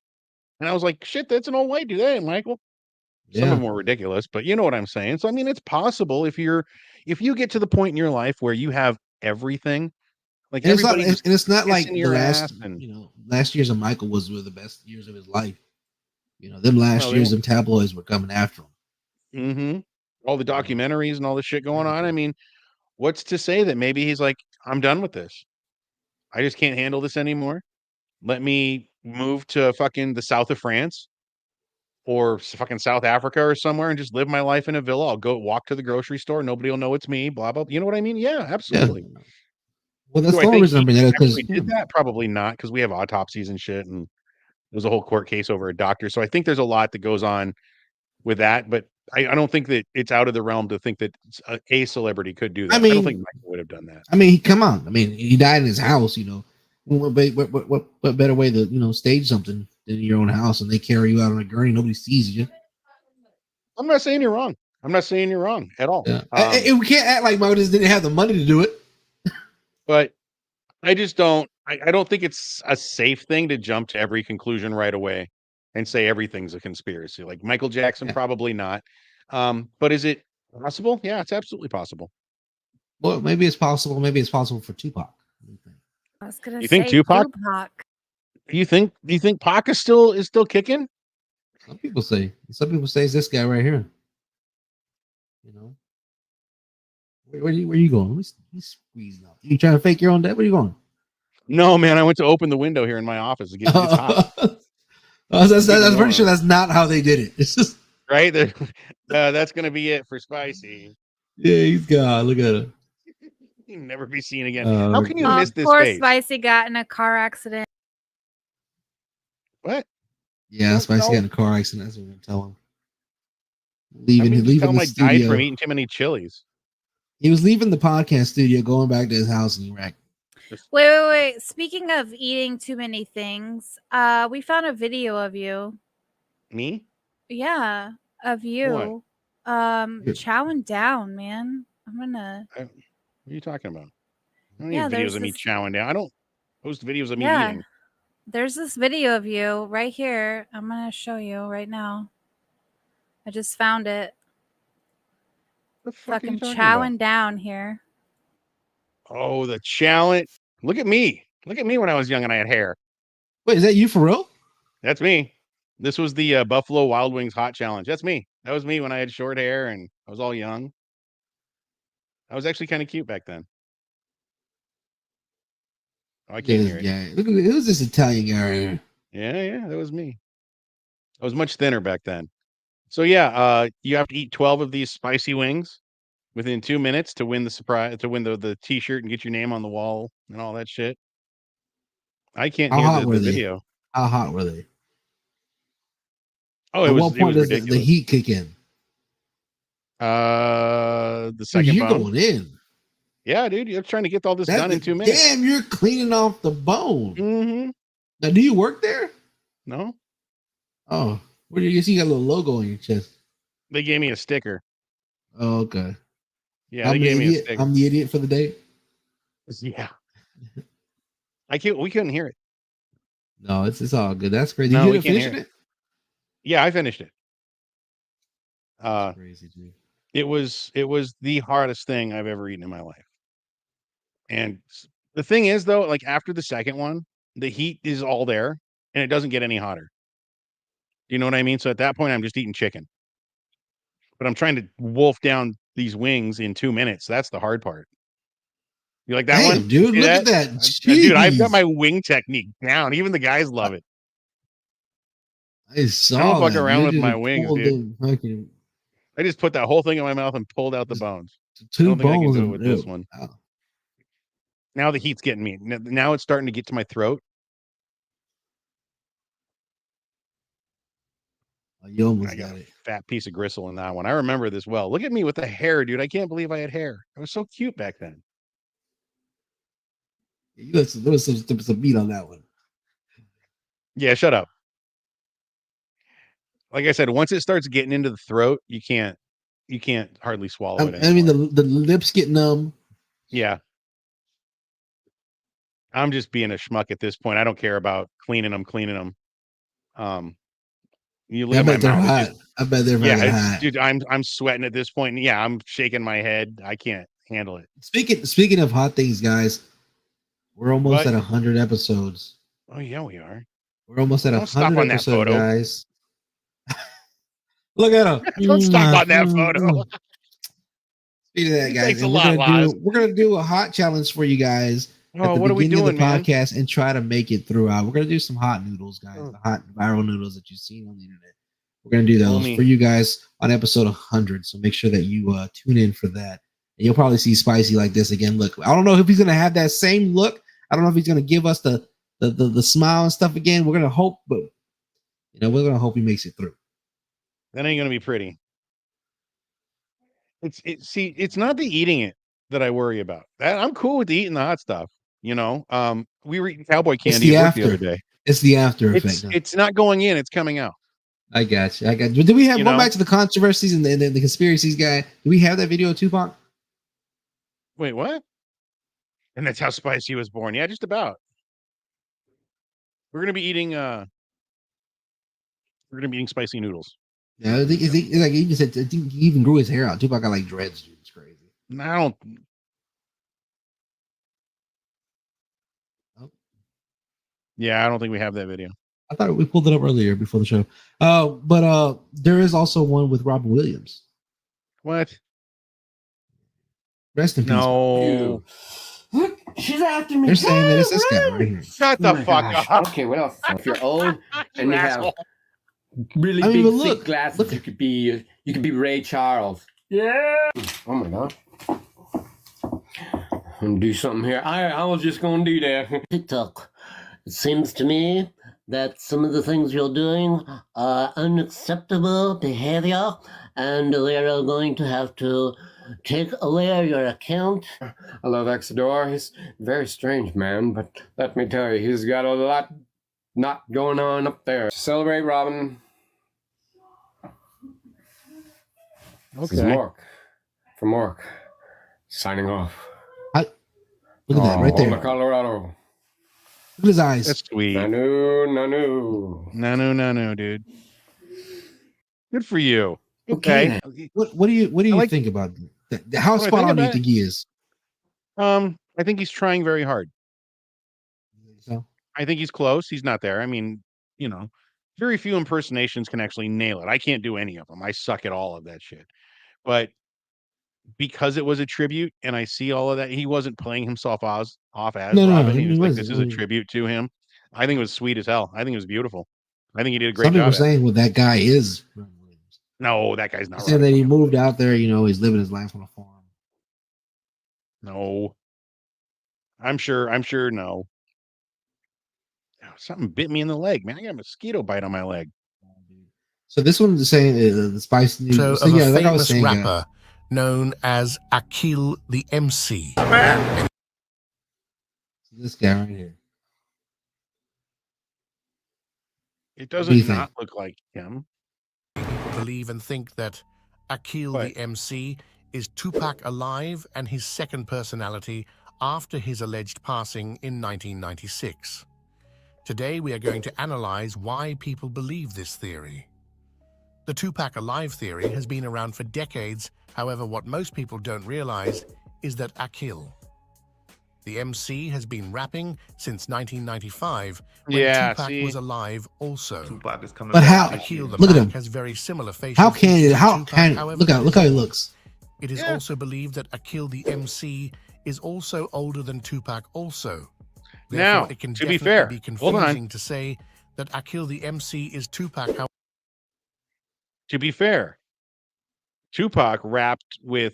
and I was like, shit, that's an old white dude. That ain't Michael. Some of Yeah, them were ridiculous, but you know what I'm saying. So I mean, it's possible if you get to the point in your life where you have everything, like and everybody just it's not kissing like the your ass, and last years of Michael were the best years of his life. Them last well, they years, them tabloids were coming after him. all the You know, documentaries and all the shit going on. I everything. mean, what's to say that maybe he's like, I'm done with this. I just can't handle this anymore. Let me move to fucking the south of France or fucking South Africa or somewhere and just live my life in a villa. I'll go walk to the grocery store. Nobody will know it's me. Blah blah. You know what I mean? Yeah, Yeah. absolutely. Well, that's Do the I only think reason he I'm bringing that actually because did that? Probably not, because we have autopsies and shit, and there's a whole court case over a doctor. So I think there's a lot that goes on with that, but I don't think that it's out of the realm to think that a celebrity could do I that. I don't think mean, Michael would have done that. come on. I mean, he died in his house. What better way to stage something than in your own house and they carry you out on a gurney, nobody sees you. I'm not saying you're wrong. I'm not saying you're wrong at all. Yeah, we can't act like Michael just didn't have the money to do it. But I just don't. I don't think it's a safe thing to jump to every conclusion right away and say everything's a conspiracy. Like Michael Jackson, Yeah. probably not. But is it possible? Yeah, it's absolutely possible. Well, maybe it's possible. Maybe it's possible for Tupac. I was gonna You think say Tupac? Tupac. You think Pac is still kicking? Some people say it's this guy right here. Where you going? He's squeezing up. You trying to fake your own death? Where you going? No, man, I went to open the window here in my office. It's hot. I'm pretty sure that's not how they did it. It's just Right? That's going to be it for Spciy. yeah, he's gone. Look at him. He'll never be seen again. How can you miss this poor face? Spciy got in a car accident. What? Yeah, What? Spciy No. got in a car accident. That's what I'm telling him. I mean, Leaving tell him the I died studio. from eating too many chilies. He was leaving the podcast studio, going back to his house, and he wrecked. Wait. Speaking of eating too many things, we found a video of you. Me? Yeah, of you. Chowing down, man. I'm gonna. What are you talking about? I don't Yeah, need videos of me chowing down. I don't post videos of me eating. There's this video of you right here. I'm gonna show you right now. I just found it. What the fuck Fucking are you talking chowing about? down here. Oh, the challenge. Look at me. Look at me when I was young and I had hair. Wait, is that you for real? That's me. This was the Buffalo Wild Wings Hot Challenge. That's me. That was me when I had short hair and I was all young. I was actually kind of cute back then. Oh, I can't hear it. Yeah, look at it. Was this Italian guy right here? Yeah, that was me. I was much thinner back then. So yeah, you have to eat 12 of these spicy wings within 2 minutes to win the surprise, to win the t-shirt and get your name on the wall and all that shit. I can't How hear hot the were they? video. How hot were they? Oh, At it what point was does the ridiculous. heat kick in? The Dude, second you're bone. going in. Yeah, dude, you're trying to get all this done in 2 minutes. Damn, you're cleaning off the bone. Mm-hmm. Now, do you work there? No, Oh, where do you see? You got a little logo on your chest. they gave me a sticker. Oh, okay. Yeah, I'm they the gave me a idiot. sticker. I'm the idiot for the day. Yeah, we couldn't hear it. No, it's all good. That's crazy. No, You we didn't can't finish hear it? Yeah, I finished it. That's crazy, dude. It was the hardest thing I've ever eaten in my life. And the thing is, though, like after the second one, the heat is all there, and it doesn't get any hotter. You know what I mean? So at that point, I'm just eating chicken. But I'm trying to wolf down these wings in 2 minutes. That's the hard part. You like that Damn, one? dude, See look that? at that. Dude, I've got Jeez. my wing technique down. Even the guys love it. I I saw don't fuck that. around You with just my wings, pulled dude. the fucking I just put that whole thing in my mouth and pulled out the bones. I two don't think I can bones do it and with this one. wow. Now the heat's getting me. Now it's starting to get to my throat. Oh, you almost I got got a it. fat piece of gristle in that one. I remember this well. Look at me with the hair, dude. I can't believe I had hair. I was so cute back then. There was some meat on that one. Yeah, shut up. Like I said, once it starts getting into the throat, you can't hardly swallow it I mean, anymore. the lips get numb. Yeah. I'm just being a schmuck at this point. I don't care about cleaning them. You look I at my bet they're mouth. hot. I bet they're Yeah, fucking it's hot. dude, I'm sweating at this point. And yeah, I'm shaking my head. I can't handle it. Speaking of hot things, guys, we're almost What? at 100 episodes. Oh yeah, we are. We're almost at Don't stop 100 on that episodes, photo. guys. Look at him. Don't stop on that photo. Speaking of that, guys, Thanks a and lot, Laz. we're gonna do a hot challenge for you guys at Oh, the what are we beginning doing, of the man? podcast and try to make it throughout. We're gonna do some hot noodles, guys. Oh. The hot viral noodles that you've seen on the internet. We're gonna do those me. for you guys on episode 100. So make sure that you tune in for that. And you'll probably see Spciy like this again. Look, I don't know if he's gonna have that same look. I don't know if he's gonna give us the smile and stuff again. We're gonna hope, but we're gonna hope he makes it through. That ain't gonna be pretty. It's not the eating it that I worry about. That I'm cool with eating the hot stuff. We were eating cowboy candy at work the other day. It's the after effect. It's not going in, it's coming out. I got you. Do we have You going know? back to the controversies and the conspiracies guy? Do we have that video of Tupac? Wait, what? And that's how Spciy was born. Yeah, just about. We're gonna be eating spicy noodles. Yeah, I think like he even said. I think he even grew his hair out. Tupac got like dreads, dude. It's crazy. I don't. Oh. Yeah, I don't think we have that video. I thought we pulled it up earlier before the show. But there is also one with Robin Williams. What? Rest in peace. No. Look, she's after me. They're saying that it's this guy right here. Shut Oh the my fuck gosh. up. Okay, what else? If you're old and you have asshole. really I mean, big, but look, thick glasses, look. you could be Ray Charles. Yeah. Oh my god. I'm gonna do something here. I was just gonna do that. TikTok. It seems to me that some of the things you're doing are unacceptable behavior, and we are going to have to take away your account. I love Exodor. He's a very strange man, but let me tell you, he's got a lot not going on up there. Celebrate, Robin. This is Okay. Mork. From Mork. Signing off. Look at that right there. Boulder, Colorado. Look at his eyes. That's sweet. Nanu. No, dude. Good for you. Okay. What do you like- think about that? How What I spot think on do you about- think he is? I think he's trying very hard. So, I think he's close. He's not there. I mean, you know, very few impersonations can actually nail it. I can't do any of them. I suck at all of that shit. But because it was a tribute and I see all of that, he wasn't playing himself off as No, Robin. He he was like, wasn't. this is a tribute to him. I think it was sweet as hell. I think it was beautiful. I think he did a great some people job. are saying, well, that guy is Robin Williams. No, that guy's not. They said that he moved out there. He's living his life on a farm. No. I'm sure. No. Oh, something bit me in the leg, man. I got a mosquito bite on my leg. So this one is saying the Spciy. So, So of yeah, a like I was famous saying, rapper known as Akil the MC. this guy right here. It do you doesn't think? not look like him. Believe and think that Akil What? the MC is Tupac alive and his second personality after his alleged passing in 1996. Today we are going to analyze why people believe this theory. The Tupac alive theory has been around for decades. However, what most people don't realize is that Akil, the MC, has been rapping since 1995 when Yeah, Tupac see? was alive also. Tupac is coming But back how? this Akil year. the Look at Mac him. has very similar facial How can features it? to How Tupac, can however, look that look is how he all. looks? It is Yeah. also believed that Akil the MC is also older than Tupac also. Now, Therefore, it can to be definitely fair, be hold on. confusing to say that Akil the MC is Tupac. To be fair, Tupac rapped with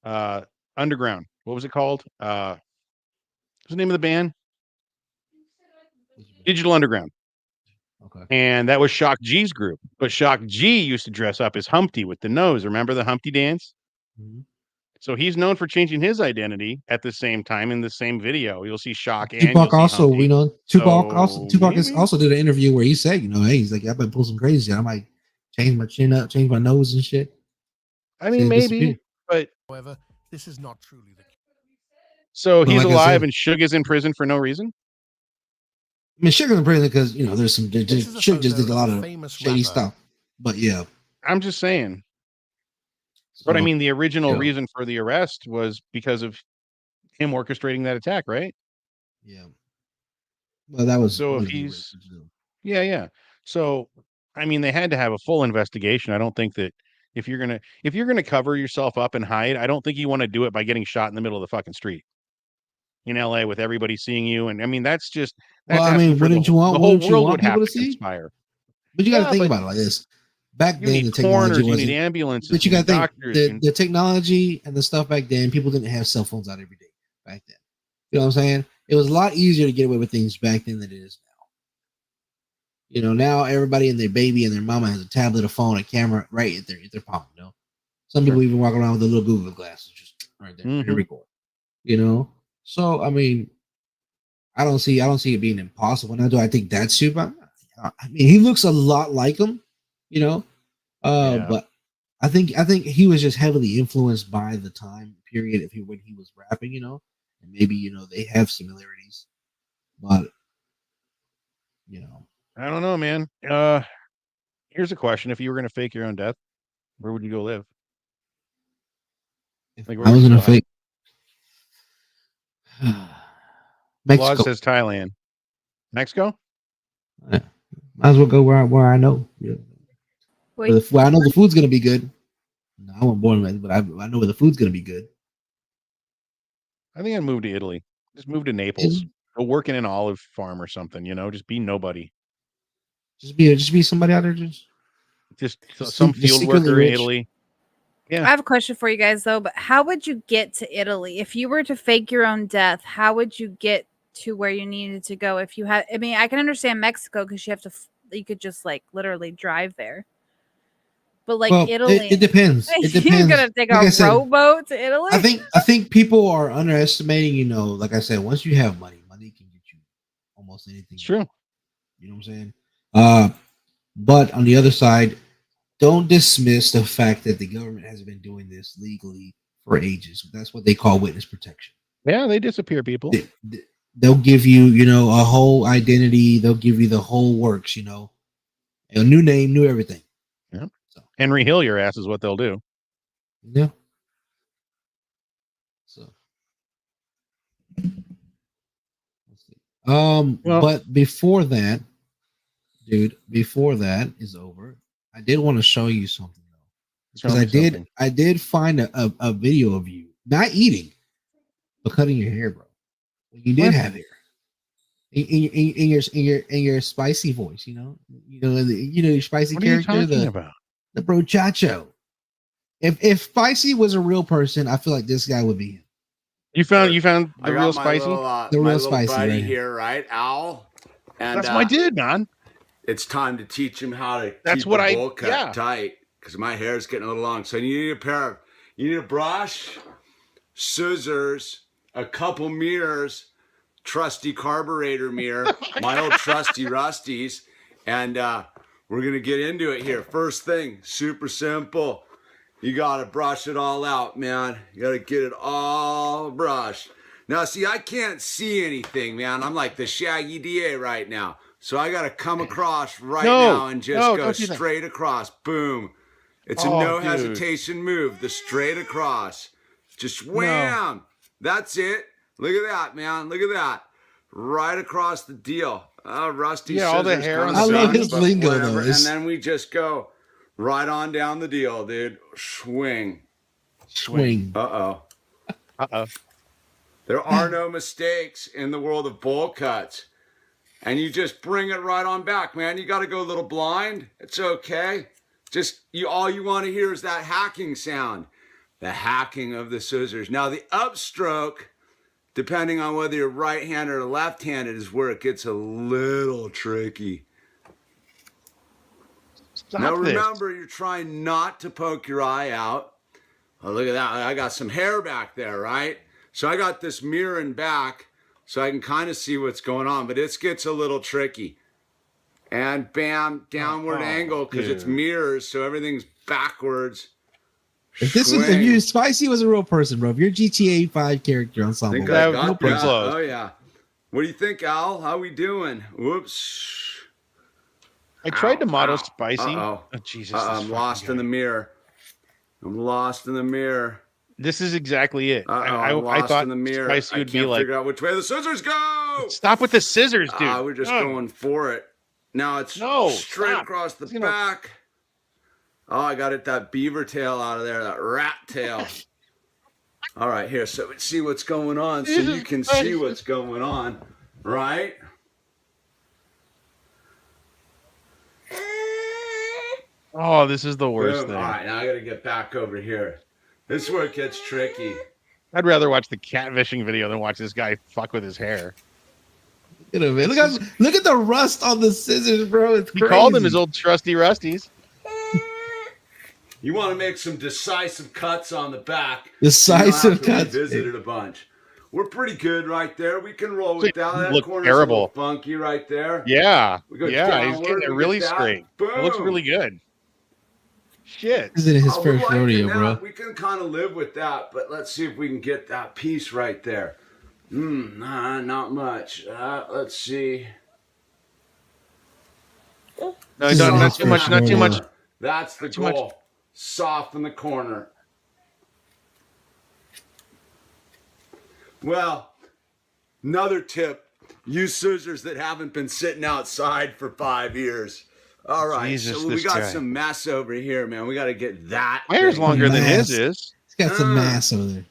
Underground. What was it called? What's the name of the band? Digital Underground. Okay. And that was Shock G's group. But Shock G used to dress up as Humpty with the nose. Remember the Humpty dance? Mhm. So he's known for changing his identity at the same time in the same video. You'll see Shock and Tupac you'll see also, Humpty. Tupac is maybe. also did an interview where he said, hey, he's like, I might pull some crazy. I might change my chin up, change my nose and shit. I mean, Say maybe, disappear. but However, this is not truly the case. so But he's like I alive said- and Suge is in prison for no reason. I mean, Sugar's in prison because there's some This is a Suge just photo did a lot of a of famous shady rapper. stuff. But yeah, I'm just saying. But I So, mean, the original yeah. reason for the arrest was because of him orchestrating that attack, right? yeah. Well, that was So one if of the he's- original. Yeah. So, I mean, they had to have a full investigation. I don't think that if you're gonna cover yourself up and hide, I don't think you want to do it by getting shot in the middle of the fucking street in LA with everybody seeing you. And I mean, that's Well, I asking mean, for wouldn't the, you want? the whole Wouldn't you world want would have people to to see? conspire. But you got to Yeah, think but about it like this. Back You then, need the technology coroners, you wasn't. need ambulances, But you you got to need think doctors. the technology and the stuff back then. People didn't have cell phones out every day back then. You know what I'm saying? It was a lot easier to get away with things back then than it is now. Now everybody and their baby and their mama has a tablet, a phone, a camera right at their palm. Some people even walk around with the little Google glasses just right there to Mhm. record. So I mean, I don't see it being impossible. Now, do I think that's super? I mean, he looks a lot like him. Yeah. But I think he was just heavily influenced by the time period when he was rapping, and maybe they have similarities, but I don't know, man. Here's a question: if you were going to fake your own death, where would you go live? if Like, where I would was you gonna go hide? fake Laws Mexico, says Thailand. Mexico? might as well go where I know. Yeah. Wait, Where I know the food's gonna be good. No, I wasn't born in Italy, but I know where the food's gonna be good. I think I'd move to Italy. Just move to Naples. Go work in an olive farm or something, just be nobody. Just be somebody out there. Just Just some just field secretly worker in rich. Italy. Yeah. I have a question for you guys though, but how would you get to Italy if you were to fake your own death? How would you get to where you needed to go if you had? I mean, I can understand Mexico because you have to. You could just like literally drive there, but like Well, Italy, it depends. It you're depends. gonna take Like a I said, rowboat to Italy. I think people are underestimating. Like I said, once you have money can get you almost anything. It's true. You know what I'm saying? But on the other side, don't dismiss the fact that the government has been doing this legally for ages. That's what they call witness protection. Yeah, they disappear people. They'll give you, a whole identity. They'll give you the whole works. A new name, new everything. Yeah. So, Henry Hill, your ass is what they'll do. yeah. So, Well- but before that, dude, before that is over, I did want to show you something though, Show because me something. I did find a video of you not eating, but cutting your hair, bro. You did What? have hair. In your spicy voice, your spicy What are you character, talking about? the brochacho. If Spciy was a real person, I feel like this guy would be him. You found I the got real my spicy? little, The my real little Spciy buddy right here, right, Al? And That's my dude, man. it's time to teach him how to That's keep what the I- bowl cut yeah. tight because my hair is getting a little long. So you need a brush, scissors, a couple mirrors, trusty carburetor mirror, my old trusty Rusties, and we're gonna get into it here. First thing, super simple. You gotta brush it all out, man. You gotta get it all brushed. Now, see, I can't see anything, man. I'm like the Shaggy DA right now. So I gotta come across right now and just go don't do that. straight across. Boom. It's a Oh, no dude. hesitation move. The straight across. Just wham. That's it. Look at that, man. Look at that. Right across the deal. Rusty Yeah, all the scissors hair kinda on the I love sucks, his but lingo, whatever. though. And then we just go right on down the deal, dude. Swing. Swing. Uh-oh. Uh-oh. There are no mistakes in the world of bowl cuts. And you just bring it right on back, man. You got to go a little blind. It's okay. All you want to hear is that hacking sound. The hacking of the scissors. Now the upstroke, depending on whether you're right-handed or left-handed, is where it gets a little tricky. Stop Now this. remember, you're trying not to poke your eye out. Oh, look at that. I got some hair back there, right? So I got this mirror in back so I can kind of see what's going on, but it gets a little tricky. And bam, downward angle because it's dude. mirrors, so everything's backwards. If Swing. Spciy was a real person, bro, if you're GTA 5 character I ensemble, think That I was got pretty that. close. Oh, yeah. What do you think, Al? How we doing? Whoops. I tried to model Ow. Spciy. Uh-oh. Oh, Jesus. I'm lost in the mirror. I'm lost in the mirror. This is exactly it. I'm I lost thought in the mirror. Spciy I would be can't like, figure out which way the scissors go. stop with the scissors, dude. We're just Ugh. going for it. Now it's No, straight stop. across the It's gonna- back. Oh, I got that beaver tail out of there, that rat tail. All right, here, so we see what's going on, so you can see what's going on, right? Oh, this is the worst Boom. thing. All right, now I got to get back over here. This is where it gets tricky. I'd rather watch the catfishing video than watch this guy fuck with his hair. Look at him, man. Look at the rust on the scissors, bro. It's He crazy. called them his old trusty rusties. You want to make some decisive cuts on the back. Decisive cuts. Visited a bunch. We're pretty good right there. We can roll with that. That Look corner's terrible. a little funky right there. Yeah. We go Yeah, he's downward, getting it we really get that. straight. It looks Boom. really good. Shit. This isn't his Oh, first we're liking rodeo, that. bro. We can kind of live with that, but let's see if we can get that piece right there. Not much. Let's see. No, This not, is not his too much, first not too rodeo. much. That's the Too much. goal. Soften the corner. Well, another tip. Use scissors that haven't been sitting outside for 5 years. All right, Jesus, so we this got guy. some mess over here, man. We got to get that. My hair's thing. longer than his Mass. is. He's got some mass over there.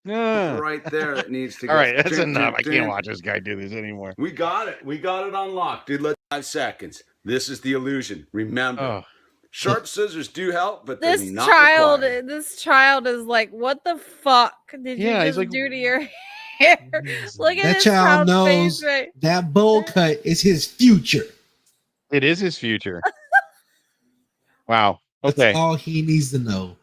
Right there, that needs to go. All right, that's enough. I can't watch this guy do this anymore. We got it. We got it unlocked, dude. Let's 5 seconds. This is the illusion. Remember, Oh, sharp scissors do help, but they're This not child, required. this child is like, what the fuck did you Yeah, he's just like- do to your hair? Look at That this child child's knows face, right? that bowl cut is his future. it is his future. Wow. That's Okay. all he needs to know.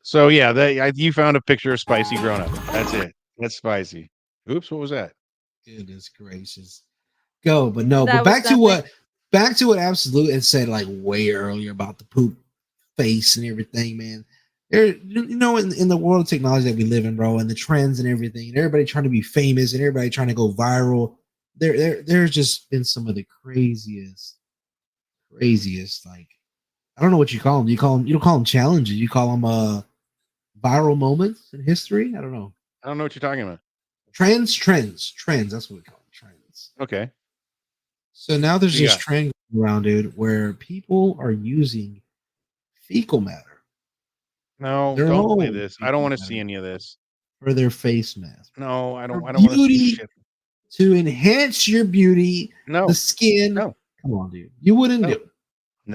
So yeah, you found a picture of Spciy grown up. That's it. That's Spciy. Oops, what was that? Goodness gracious. Go, but no, That but was back to what Absolute had said like way earlier about the poop face and everything, man. There, you know, in the world of technology that we live in, bro, and the trends and everything, and everybody trying to be famous and everybody trying to go viral. There's just been some of the craziest, like, I don't know what you call them. You don't call them challenges. You call them viral moments in history. I don't know. I don't know what you're talking about. Trends. That's what we call them. Trends. Okay. So now there's Yeah. this trend going around, dude, where people are using fecal matter No, They're don't play all this. I don't want to people see any of this. for their face mask No, I don't. For I don't want to see beauty. shit. to enhance your beauty, No, the skin. No. Come on, dude. You wouldn't No. do it.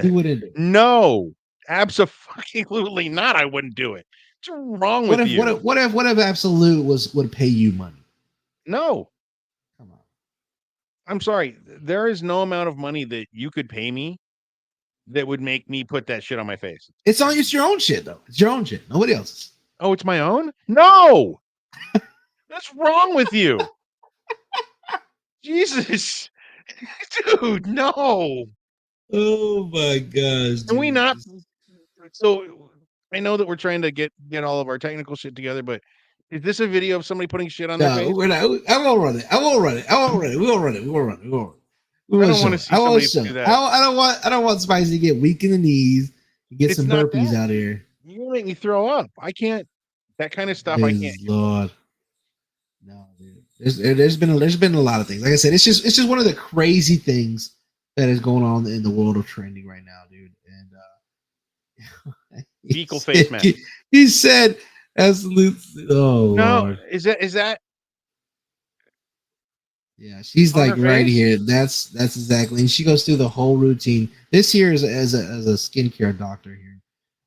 You wouldn't do it. no, absolutely not. I wouldn't do it. What's wrong with you? What if Absolute would pay you money? No, Come on. I'm sorry. There is no amount of money that you could pay me that would make me put that shit on my face. It's your own shit though. It's your own shit. Nobody else's. Oh, it's my own? No. What's wrong with you? Jesus. Dude, no. Oh my gosh. Can we dude. not? So I know that we're trying to get all of our technical shit together, but is this a video of somebody putting shit on their No, face? we're not. I won't run it. We won't run it. I don't want to see somebody do that. I don't want Spciy to get weak in the knees and get It's some not burpees that. out here. You make me throw up. I can't. That kind of stuff. I Praise can't. Lord. No, dude. There's been a lot of things. Like I said, it's just one of the crazy things that is going on in the world of trending right now, dude. And Fecal face mask. He said, "Absolute." Oh No, Lord. is that? Yeah, she's On like her right face? here. That's exactly. And she goes through the whole routine. This here is as a skincare doctor here,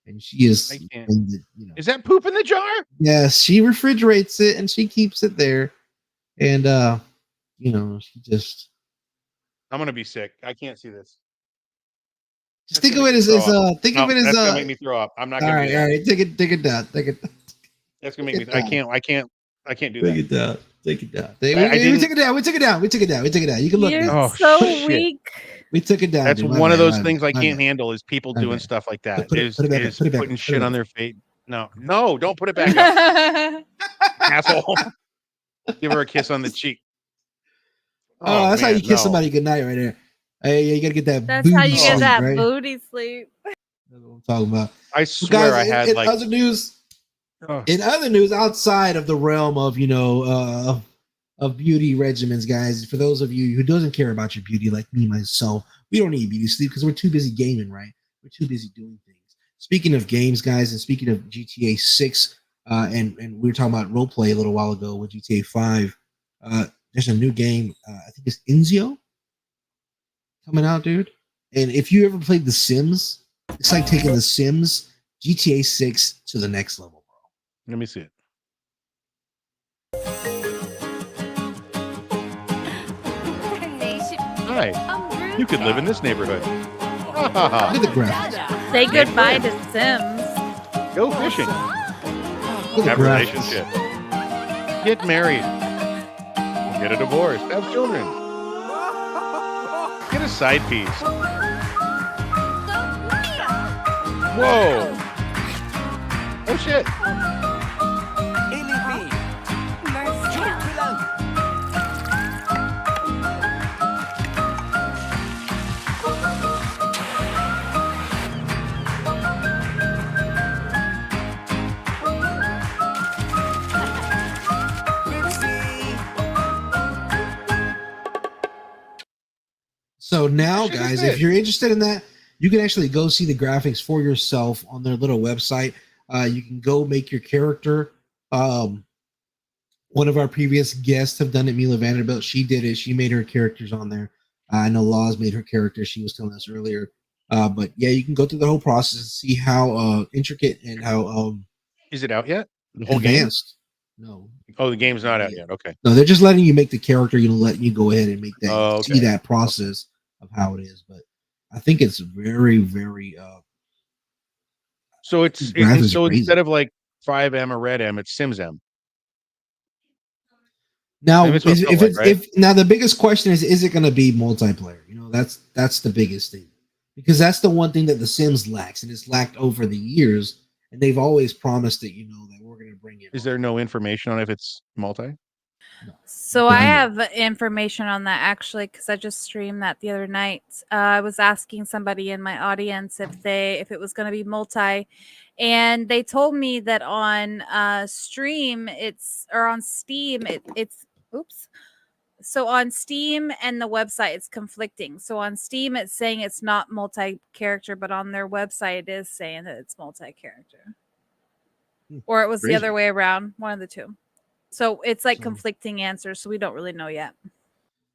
and she is. I can't. in the, you know, Is that poop in the jar? yes, she refrigerates it and she keeps it there, and she just I'm gonna be sick. I can't see this. just That's think of gonna it make as me throw up. think No, of it as that's gonna make me throw up. I'm not all gonna. right, do that. take it down. That's gonna make me. Take I it can't. I can't do Take that. it down. Take it down. I We didn't- took it down. We took it down. You can look You're now. Oh, so shit. weak. We took it down. That's dude. My one of bad, those my things bad, I my can't bad. handle is people My doing bad. stuff like that. Put it back up, Is put it back putting up, shit put it on back their face. No, don't put it back up, asshole. Give her a kiss on the cheek. Oh, that's how man, you kiss no. somebody goodnight right there. Hey, yeah, you gotta get that. That's how you booty get sleep, that right? booty sleep. That's what I'm talking about. I But swear guys, I had in like. other news, Oh, in other news outside of the realm of of beauty regimens, guys. For those of you who doesn't care about your beauty, like me myself, we don't need beauty sleep because we're too busy gaming, right? We're too busy doing things. Speaking of games, guys, and speaking of GTA 6, and we were talking about role play a little while ago with GTA 5. There's a new game. I think it's Inzio coming out, dude. And if you ever played The Sims, it's like taking The Sims GTA 6 to the next level, bro. let me see it. Hi, you could live in this neighborhood. Look at the graphics. Say goodbye to Sims. Go fishing. Look at Have the a graphics. relationship. Get married. Get a divorce. Have children. Get a side piece. Whoa. Oh shit. So now, Shit is guys, if it. you're interested in that, you can actually go see the graphics for yourself on their little website. You can go make your character. One of our previous guests have done it, Mila Vanderbilt. She did it. She made her characters on there. I know Laws made her character. She was telling us earlier. But yeah, you can go through the whole process and see how intricate and how Is it out yet? The whole game? advanced. No. Oh, the game's not out yet. Okay. No, they're just letting you make the character. You know, letting you go ahead and make that. Oh, See okay. that process of how it is. But I think it's very, very. So it's graphics so are crazy. instead of like 5M or Red M, it's SimsM. Now, Maybe it's what it felt if like, it's right? if now the biggest question is it going to be multiplayer? You know, that's the biggest thing, because that's the one thing that The Sims lacks, and it's lacked over the years. And they've always promised that, you know, that we're going to bring it. Is there no information on if it's multi? No. So Okay, I I know. have information on that actually because I just streamed that the other night. I was asking somebody in my audience if it was going to be multi, and they told me that on stream on Steam it's oops. So on Steam and the website it's conflicting. So on Steam it's saying it's not multi-character, but on their website it is saying that it's multi-character. Or it was the other way around, one of the two. So it's like conflicting answers, so we don't really know yet.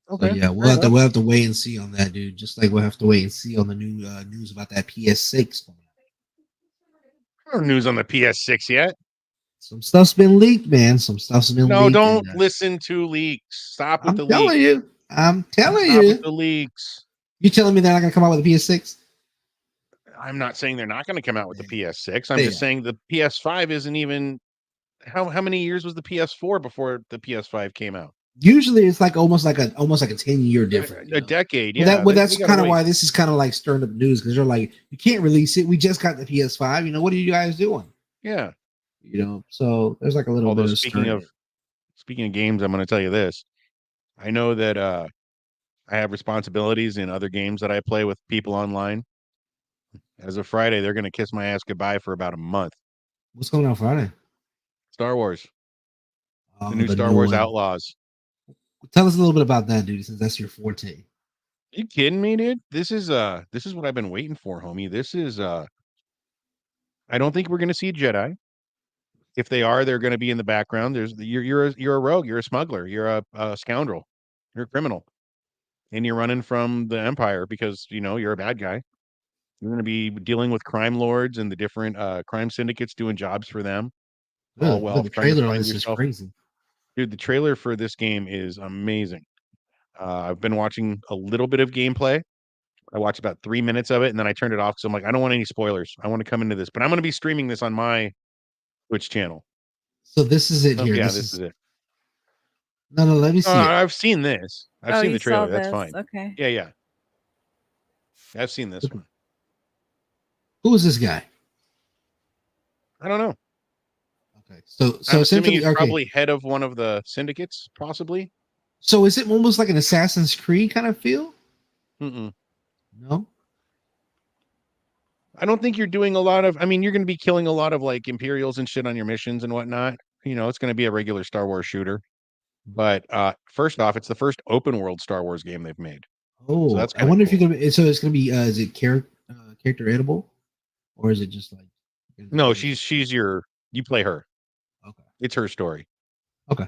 Okay. So yeah, we'll have to wait and see on that, dude. Just like we'll have to wait and see on the new news about that PS6. No news on the PS6 yet. Some stuff's been leaked, man. Some stuff's been leaked. No, don't listen to leaks. Stop with the leaks. I'm telling you. Stop with the leaks. You telling me they're not going to come out with a PS6? I'm not saying they're not going to come out with the PS6. I'm just saying the PS5 isn't even. How many years was the PS4 before the PS5 came out? Usually it's like almost like a 10-year difference. A decade, yeah. Well, that's kind of why this is kind of like stirring up news, because they're like, you can't release it. We just got the PS5. You know, what are you guys doing? Yeah. You know, so there's like a little bit of speaking of games, I'm going to tell you this. I know that I have responsibilities in other games that I play with people online. As of Friday, they're going to kiss my ass goodbye for about a month. What's going on Friday? Star Wars. The new Star Wars Outlaws. Tell us a little bit about that, dude, since that's your forte. You kidding me, dude? This is what I've been waiting for, homie. This is I don't think we're going to see Jedi. If they are, they're going to be in the background. You're a rogue, you're a smuggler, you're a scoundrel, you're a criminal, and you're running from the Empire because you're a bad guy. You're going to be dealing with crime lords and the different crime syndicates, doing jobs for them. The trailer on this is crazy, dude. The trailer for this game is amazing. I've been watching a little bit of gameplay. I watched about 3 minutes of it, and then I turned it off because I'm like, I don't want any spoilers. I want to come into this, but I'm going to be streaming this on my Twitch channel. So this is it here. Yeah, this is it. No, let me see it. I've seen this. I've seen the trailer. That's fine. Okay. Yeah. I've seen this one. Who is this guy? I don't know. Okay. So I'm assuming he's probably head of one of the syndicates, possibly. So is it almost like an Assassin's Creed kind of feel? No. I don't think you're doing a lot of. I mean, you're going to be killing a lot of like Imperials and shit on your missions and whatnot. It's going to be a regular Star Wars shooter. But first off, it's the first open world Star Wars game they've made. Oh, so that's I wonder if you're gonna. So it's gonna be. Is it character editable, or is it just like? No, she's your. You play her. Okay. It's her story. Okay.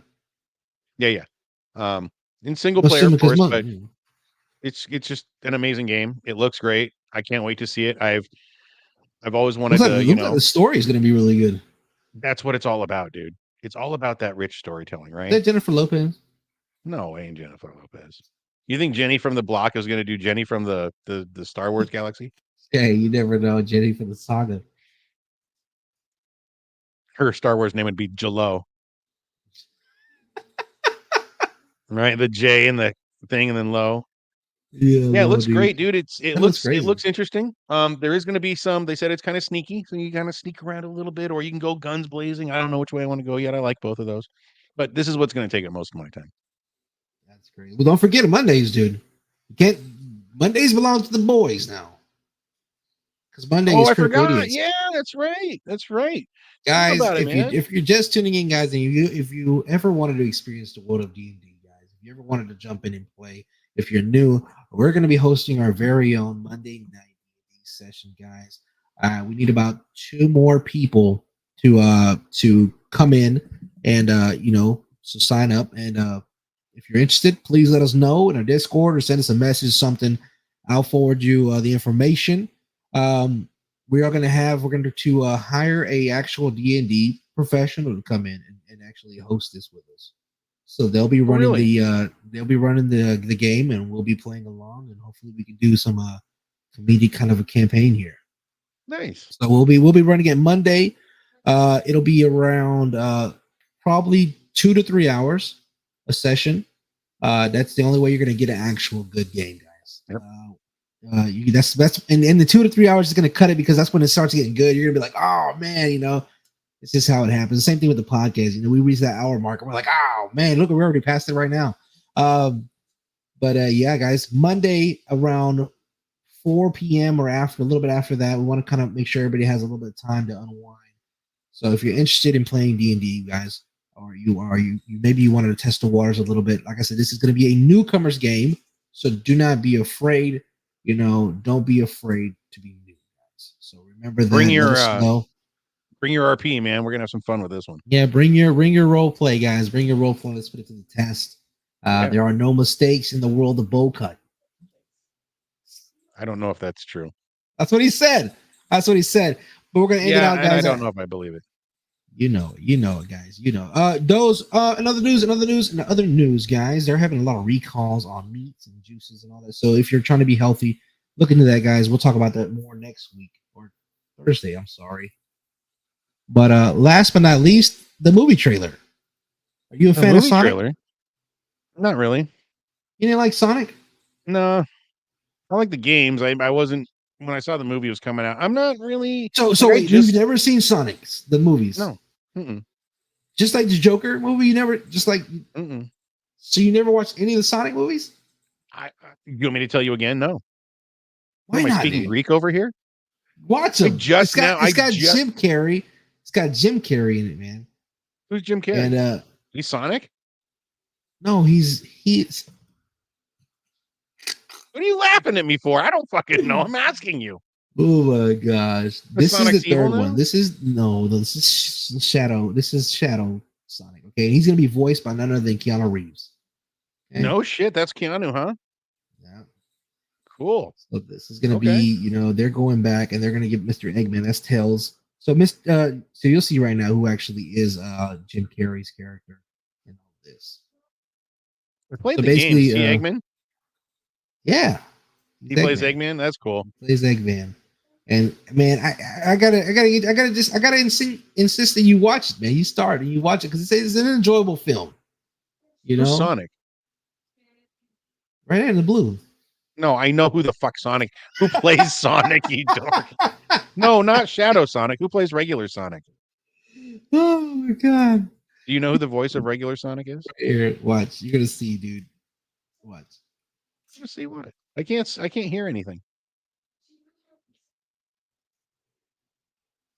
Yeah. In single player, of course, but it's just an amazing game. It looks great. I can't wait to see it. I've always wanted to. Like the story is gonna be really good. That's what it's all about, dude. It's all about that rich storytelling, right? Is that Jennifer Lopez? No, ain't Jennifer Lopez. You think Jenny from the Block is going to do Jenny from the Star Wars galaxy? Yeah, you never know. Jenny from the saga. Her Star Wars name would be Jalo. Right? The J and the thing and then low. Yeah, it looks great, dude. It looks interesting. There is going to be some. They said it's kind of sneaky, so you kind of sneak around a little bit, or you can go guns blazing. I don't know which way I want to go yet. I like both of those, but this is what's going to take up most of my time. That's great. Well, don't forget Mondays, dude. Mondays belong to the boys now. Because Monday is for idiots. Yeah, that's right. That's right. Guys, if you're just tuning in, guys, and if you ever wanted to experience the world of D&D, guys, if you ever wanted to jump in and play, If you're new, we're going to be hosting our very own Monday night session, guys. We need about 2 more people to come in and so sign up. And if you're interested, please let us know in our Discord or send us a message, something. I'll forward you the information. We're going to hire a actual D&D professional to come in and actually host this with us. So they'll be running the game, and we'll be playing along, and hopefully we can do some comedic kind of a campaign here. Nice. So we'll be running it Monday. It'll be around probably 2 to 3 hours a session. That's the only way you're going to get an actual good game, guys. Yep. That's and the 2 to 3 hours is going to cut it, because that's when it starts getting good. You're going to be like, oh man, it's just how it happens. Same thing with the podcast. We reach that hour mark and we're like, oh man, look, we're already past it right now. But yeah, guys, Monday around 4 p.m. or after, a little bit after that, we want to kind of make sure everybody has a little bit of time to unwind. So if you're interested in playing D&D, guys, or you maybe you wanted to test the waters a little bit. Like I said, this is going to be a newcomer's game, so do not be afraid. Don't be afraid to be new, guys. So remember that. Bring your RP, man. We're gonna have some fun with this one. Yeah, bring your role play, guys. Bring your role play. Let's put it to the test. There are no mistakes in the world of bow cut. I don't know if that's true. That's what he said. But we're gonna end it out, guys. I don't know if I believe it. You know it, guys. Another news, guys. They're having a lot of recalls on meats and juices and all that. So if you're trying to be healthy, look into that, guys. We'll talk about that more next week or Thursday. I'm sorry. But last but not least, the movie trailer. Are you a fan of Sonic? Trailer? Not really. You didn't like Sonic? No. I like the games. I wasn't when I saw the movie was coming out. I'm not really. So wait, you've never seen Sonic's the movies? No. Mm-mm. Just like the Joker movie, you never Mm-mm. So you never watched any of the Sonic movies? You want me to tell you again? No. Why am not? I speaking Greek over here? Watch them. It's got Jim Carrey. It's got Jim Carrey in it, man. Who's Jim Carrey? And he's Sonic? No, he's. What are you laughing at me for? I don't fucking know. I'm asking you. Oh my gosh. This Sonic's is the third now? one. This is Shadow. This is Shadow Sonic. Okay. And he's gonna be voiced by none other than Keanu Reeves. Okay? No shit, that's Keanu, huh? Yeah. Cool. So this is gonna be, they're going back and they're gonna give Mr. Eggman. That's Tails. So so you'll see right now who actually is Jim Carrey's character in all this. I played the game. See Eggman? Yeah. He plays Eggman. That's cool. He plays Eggman. And man, I gotta insist that you watch it, man. You start and you watch it because it's an enjoyable film. Who's Sonic? Right there in the blue. No, I know who the fuck Sonic. Who plays Sonic? You dork. No, not Shadow Sonic. Who plays regular Sonic? Oh my god. Do you know who the voice of regular Sonic is? Here, watch. You're gonna see, dude. Watch. Let's see what. I can't hear anything.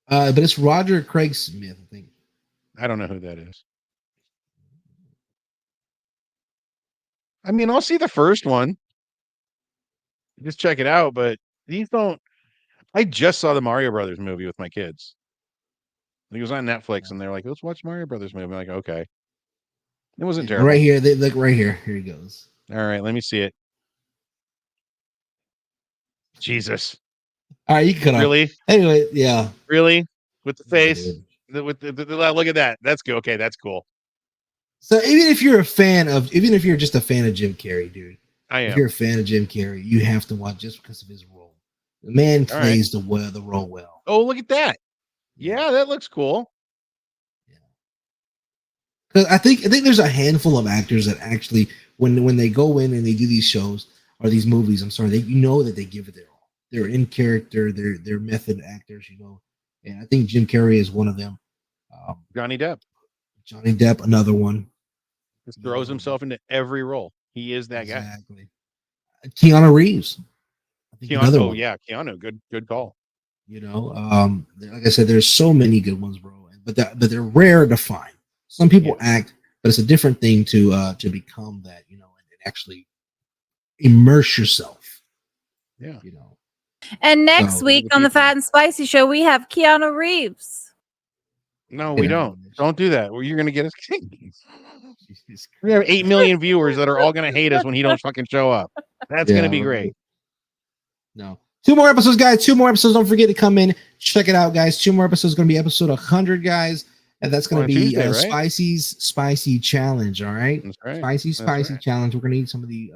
But it's Roger Craig Smith, I think. I don't know who that is. I mean, I'll see the first one. Just check it out, but these don't. I just saw the Mario Brothers movie with my kids. It was on Netflix, and they're like, "Let's watch Mario Brothers movie." I'm like, "Okay." It wasn't terrible. Right here, they look right here. Here he goes. All right, let me see it. Jesus. All right, you can cut off. Really? Anyway, yeah. Really? With the face? With the look at that. That's good. Okay, that's cool. So even if you're just a fan of Jim Carrey, dude. I am. If you're a fan of Jim Carrey, you have to watch just because of his role. The man plays the role well. Oh, look at that. Yeah, that looks cool. Yeah. Because I think there's a handful of actors that actually, when they go in and they do these shows or these movies, I'm sorry, that they give it their all. They're in character. They're method actors, And I think Jim Carrey is one of them. Johnny Depp, another one. Just throws himself into every role. He is that guy. Exactly. Keanu Reeves. Keanu, yeah, Keanu. Good call. Like I said, there's so many good ones, bro. But they're rare to find. Some people act, but it's a different thing to become that, and actually immerse yourself. Yeah. You know. And next So, week the on the people. Fat and Spicy show, we have Keanu Reeves. No, Get we out of don't. this. Don't do that. Well, you're gonna get us. Jesus We have Christ. 8 million viewers that are all gonna hate us when he don't fucking show up. That's gonna be right. great. No. 2 more episodes, guys. 2 more episodes. Don't forget to come in. Check it out, guys. 2 more episodes. Going to be episode 100, guys. And that's going On to be Tuesday, right? Spici's Spicy Challenge. All right. That's right. Spicy Spicy Challenge. We're going to eat some of the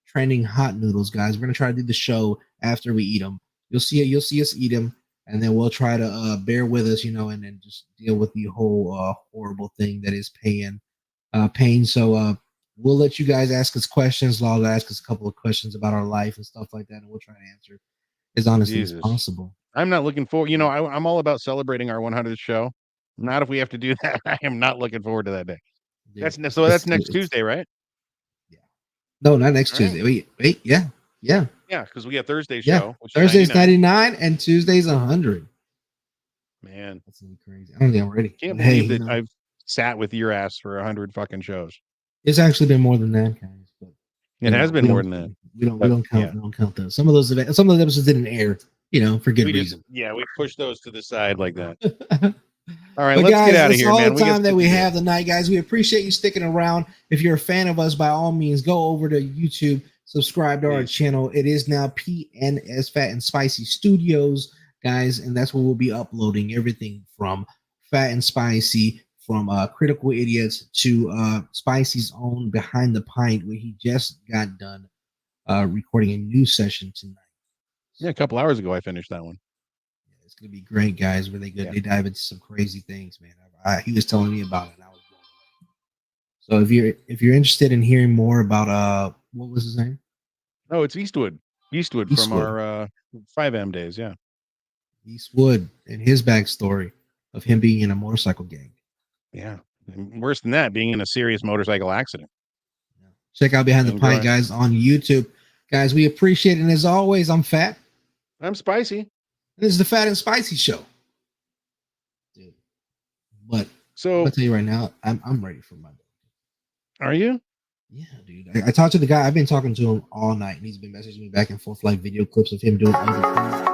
trending hot noodles, guys. We're going to try to do the show after we eat them. You'll see it. You'll see us eat them. And then we'll try to bear with us, and then just deal with the whole horrible thing that is pain. So we'll let you guys ask us questions. I'll ask us a couple of questions about our life and stuff like that, and we'll try to answer as honestly as possible. I'm not looking forward. I'm all about celebrating our 100th show. Not if we have to do that. I am not looking forward to that day. Yeah, That's next Tuesday, right? Yeah. No, not next All right. Tuesday. Wait. Yeah. Yeah, because we got Thursday's Yeah. show. Which Thursday's is 99. 99 and Tuesday's 100. Man, That's gonna be crazy. I don't think I'm ready. can't But hey, believe that I've sat with your ass for 100 fucking shows. it's actually been more than that, guys. But It has been more than that. We don't count. Yeah. We don't count those. Some of those episodes didn't air, for good reason. We push those to the side like that. All right, But let's guys, get out of that's here, all man. the time that we have tonight, guys. We appreciate you sticking around. If you're a fan of us, by all means, go over to YouTube, subscribe to our channel. It is now PNS Fat and Spicy Studios, guys, and that's where we'll be uploading everything from Fat and Spicy, from Critical Idiots to Spicy's own Behind the Pint, where he just got done recording a new session tonight. Yeah, a couple hours ago I finished that one. It's gonna be great, guys. Really good. Yeah. They dive into some crazy things, man. He was telling me about it. And I was blown away. So if you're interested in hearing more about what was his name? Oh, it's Eastwood from our 5M days. Yeah, Eastwood, and his backstory of him being in a motorcycle gang. yeah. And worse than that, being in a serious motorcycle accident. Check out Behind the And Pint, grind. guys, on YouTube. Guys, we appreciate it. And as always, I'm Fat. I'm Spicy. This is the Fat and Spicy Show. Dude. But I'm So, gonna tell you right now, I'm ready for Monday. are you? Yeah, dude. I talked to the guy. I've been talking to him all night, and he's been messaging me back and forth like video clips of him doing other things.